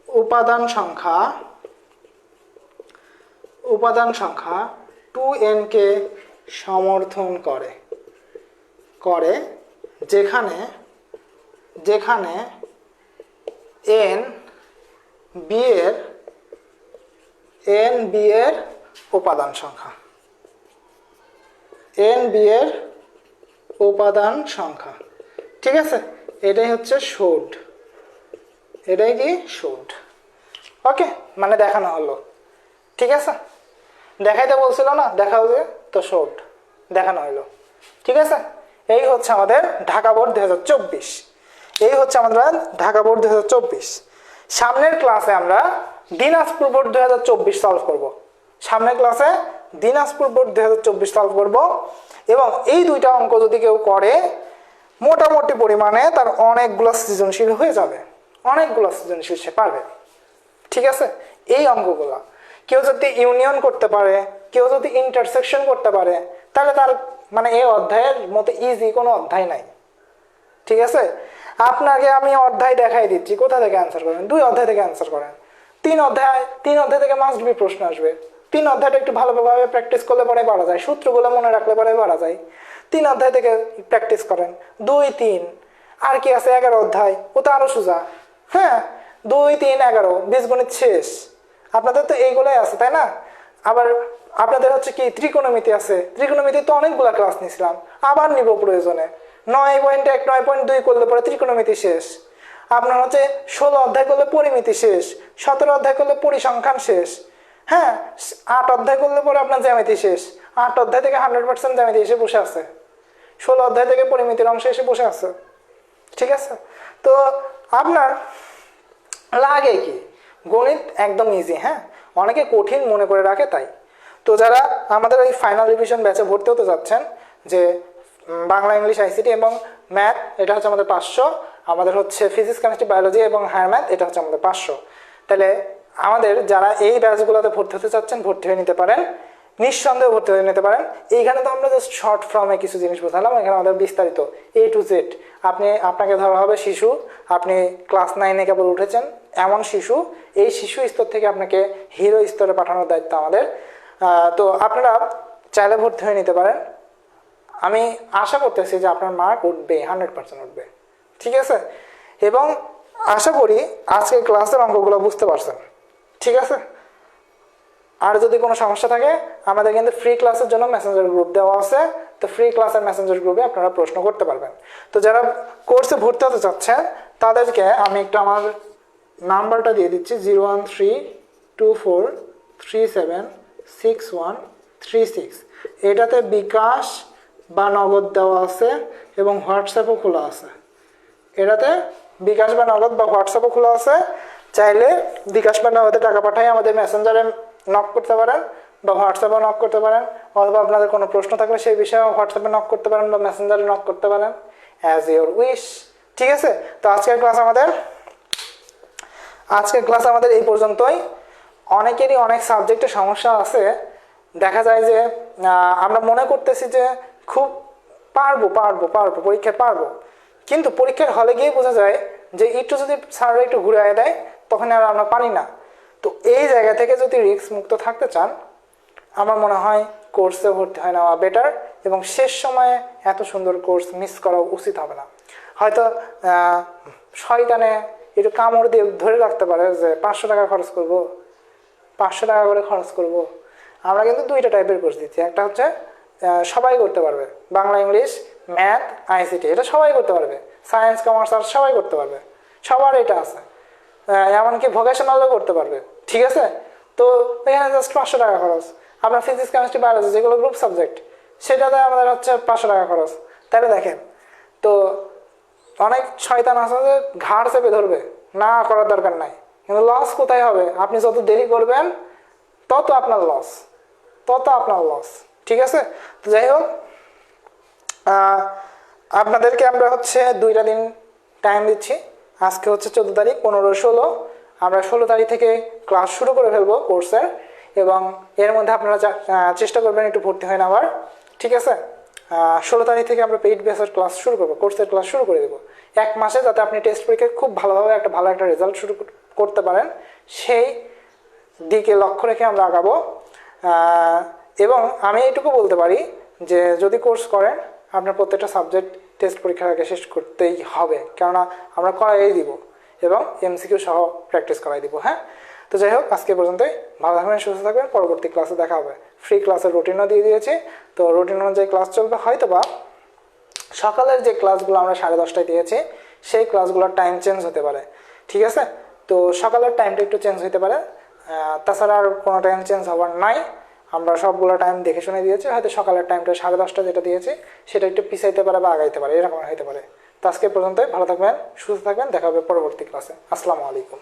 উপাদান সংখ্যা 2n কে সমর্থন করে যেখানে n বি এর উপাদান সংখ্যা। n বি এর উপাদান সংখ্যা। ঠিক আছে, এটাই হচ্ছে শুড, এটাই কি শুড। ওকে, মানে দেখানো হলো। ঠিক আছে, দেখাইতে বলছিল না, দেখা হবে তো শুড, দেখানো হলো। ঠিক আছে, এই হচ্ছে আমাদের ঢাকা বোর্ড 2024। এই হচ্ছে আমাদের ঢাকা বোর্ড 2024। সামনের ক্লাসে আমরা দিনাজপুর বোর্ড 2024 সলভ করব। সামনের ক্লাসে দিনাজপুর বোর্ড 2024 সলভ করব, এবং এই দুইটা অঙ্ক যদি কেউ করে মোটামুটি পরিমাণে তার অনেকগুলো সৃজনশীল হয়ে যাবে, অনেকগুলো সৃজনশীল সে পারবে। ঠিক আছে, এই অঙ্কগুলো কেউ যদি ইউনিয়ন করতে পারে, কেউ যদি ইন্টারসেকশন করতে পারে, তাহলে তার মানে এই অধ্যায়ের মতো ইজি কোনো অধ্যায় নাই। ঠিক আছে, আপনাকে আমি অধ্যায় দেখাই দিচ্ছি, কোথা থেকে অ্যান্সার করেন? 2 অধ্যায় থেকে অ্যান্সার করেন। 3 অধ্যায় থেকে মাস্ট বি প্রশ্ন আসবে। 3 অধ্যায়টা একটু ভালোভাবে প্র্যাকটিস করলে পরে পারা যায়, সূত্রগুলো মনে রাখলে পরে পারা যায়। 3 অধ্যায় থেকে প্র্যাকটিস করেন। 2, 3 আর কি আছে? 11 অধ্যায়, ও তো আরো সোজা। হ্যাঁ, 2, 3, 11 বীজগণিত শেষ। আপনাদের তো এইগুলাই আছে, তাই না? আবার আপনাদের হচ্ছে কি ত্রিকোণমিতি আছে। ত্রিকোণমিতি তো অনেকগুলা ক্লাস নিয়েছিলাম, আবার নিব প্রয়োজনে। 9.1, 9.2 করলে পরে ত্রিকোণমিতি শেষ। আপনার হচ্ছে 16 অধ্যায় করলে পরিমিতি শেষ, 17 অধ্যায় করলে পরিসংখ্যান শেষ। হ্যাঁ, 8 অধ্যায় করলে পরে আপনার জ্যামিতি শেষ। 8 অধ্যায় থেকে 100% জ্যামিতি এসে বসে আছে। 16 অধ্যায় থেকে পরিমিতির অংশ এসে বসে আছে। ঠিক আছে, তো আপনার লাগে কি? গণিত একদম ইজি। হ্যাঁ, অনেকে কঠিন মনে করে রাখে তাই। তো যারা আমাদের এই ফাইনাল রিভিশন ব্যাচে ভর্তি হতে যাচ্ছেন, যে বাংলা, ইংলিশ, আইসিটি এবং ম্যাথ, এটা হচ্ছে আমাদের 500, আমাদের হচ্ছে ফিজিক্স কেমিস্ট্রি বায়োলজি এবং হায়ার ম্যাথ এটা হচ্ছে আমাদের 500। তাহলে আমাদের যারা এই ব্যাচগুলোতে ভর্তি হতে চাচ্ছেন ভর্তি হয়ে নিতে পারেন, নিঃসন্দেহে ভর্তি হয়ে নিতে পারেন। এইখানে তো আমরা জাস্ট শর্ট ফর্মে কিছু জিনিস বোঝালাম, এখানে আমাদের বিস্তারিত A to Z। আপনাকে ধরা হবে শিশু, আপনি ক্লাস 9-এ কেবল উঠেছেন এমন শিশু, এই শিশু স্তর থেকে আপনাকে হিরো স্তরে পাঠানোর দায়িত্ব আমাদের। তো আপনারা চাইলে ভর্তি হয়ে নিতে পারেন। আমি আশা করতেছি যে আপনার মার্ক উঠবে, 100% উঠবে, ঠিক আছে? এবং আশা করি আজকের ক্লাসের অঙ্কগুলো বুঝতে পারছেন, ঠিক আছে? আর যদি কোনো সমস্যা থাকে আমাদের কিন্তু ফ্রি ক্লাসের জন্য মেসেঞ্জার গ্রুপ দেওয়া আছে, তো ফ্রি ক্লাসের মেসেঞ্জার গ্রুপে আপনারা প্রশ্ন করতে পারবেন। তো যারা কোর্সে ভর্তি হতে চাচ্ছেন তাদেরকে আমি একটু আমার নাম্বারটা দিয়ে দিচ্ছি, 01324376136। এটাতে বিকাশ বা নগদ দেওয়া আছে এবং হোয়াটসঅ্যাপও খোলা আছে। এটাতে বিকাশ বা নগদ বা হোয়াটসঅ্যাপও খোলা আছে। চাইলে বিকাশ বা নগদে টাকা পাঠাই আমাদের মেসেঞ্জারে নক করতে পারেন বা হোয়াটসঅ্যাপে নক করতে পারেন, অথবা আপনাদের কোনো প্রশ্ন থাকলে সেই বিষয়ে হোয়াটসঅ্যাপে নক করতে পারেন বা মেসেঞ্জারে নক করতে পারেন, অ্যাজ ইউর উইশ, ঠিক আছে? তো আজকের ক্লাস আমাদের এই পর্যন্তই। অনেকেরই অনেক সাবজেক্টে সমস্যা আছে, দেখা যায় যে আমরা মনে করতেছি যে খুব পারবো পরীক্ষায় পারবো, কিন্তু পরীক্ষার হলে গিয়ে বোঝা যায় যে একটু যদি স্যাররা একটু ঘুরে দেয় তখন আর আমরা পারি না। তো এই জায়গা থেকে যদি রিস্ক মুক্ত থাকতে চান আমার মনে হয় কোর্সে ভর্তি হয়ে নেওয়া বেটার, এবং শেষ সময়ে এত সুন্দর কোর্স মিস করা উচিত হবে না। হয়তো শয়তানে একটু কামড় দিয়ে ধরে রাখতে পারে যে 500 টাকা খরচ করব, 500 টাকা করে খরচ করব। আমরা কিন্তু 2টা টাইপের কোর্স দিচ্ছি, একটা হচ্ছে সবাই করতে পারবে, বাংলা ইংলিশ ম্যাথ ICT, এটা সবাই করতে পারবে, সায়েন্স কমার্স আর্টস সবাই করতে পারবে, সবার এটা আছে, এমনকি ভোকেশনালও করতে পারবে, ঠিক আছে? তো এখানে জাস্ট 500 টাকা খরচ। আপনার ফিজিক্স কেমিস্ট্রি বায়োলজি যেগুলো গ্রুপ সাবজেক্ট সেটাতে আমাদের হচ্ছে 500 টাকা খরচ। তাহলে দেখেন তো অনেক শয়তান আছে যে ঘাড় চেপে ধরবে, না করার দরকার নাই, কিন্তু লস কোথায় হবে? আপনি যত দেরি করবেন তত আপনার লস, ঠিক আছে? তো যাই হোক, আপনাদেরকে আমরা হচ্ছে 2টা দিন টাইম দিচ্ছি। আজকে হচ্ছে 14 তারিখ, 15, 16। আমরা 16 তারিখ থেকে ক্লাস শুরু করে ফেলবো কোর্সের, এবং এর মধ্যে আপনারা চেষ্টা করবেন একটু ভর্তি হয়ে নেওয়ার, ঠিক আছে? 16 তারিখ থেকে আমরা পেইড বেসের ক্লাস শুরু করবো, কোর্সের ক্লাস শুরু করে দেবো 1 মাসে, যাতে আপনি টেস্ট পরীক্ষায় খুব ভালোভাবে ভালো একটা রেজাল্ট শুরু করতে পারেন, সেই দিকে লক্ষ্য রেখে আমরা আগাবো। এবং আমি এইটুকু বলতে পারি যে যদি কোর্স করেন আপনার প্রত্যেকটা সাবজেক্ট টেস্ট পরীক্ষার আগে শেষ করতেই হবে, কেননা আমরা করাই দিব এবং MCQ সহ প্র্যাকটিস করাই দিব। হ্যাঁ, তো যাই হোক, আজকে পর্যন্তই। ভালো থাকবেন, সুস্থ থাকবেন, পরবর্তী ক্লাসে দেখা হবে। ফ্রি ক্লাসের রুটিনও দিয়ে দিয়েছি, তো রুটিন অনুযায়ী ক্লাস চলবে। হয়তো বা সকালের যে ক্লাসগুলো আমরা 10:30টায় দিয়েছি সেই ক্লাসগুলোর টাইম চেঞ্জ হতে পারে, ঠিক আছে? তো সকালের টাইমটা একটু চেঞ্জ হতে পারে, তাছাড়া আর কোনো টাইম চেঞ্জ হওয়ার নাই। আমরা সবগুলো টাইম দেখে শুনে দিয়েছি, হয়তো সকালের টাইমটা 10:30 যেটা দিয়েছি সেটা একটু পিছাইতে পারে বা আগাইতে পারে, এরকম হতে পারে। তো আজকে পর্যন্তই। ভালো থাকবেন, সুস্থ থাকবেন, দেখা হবে পরবর্তী ক্লাসে। আসসালামু আলাইকুম।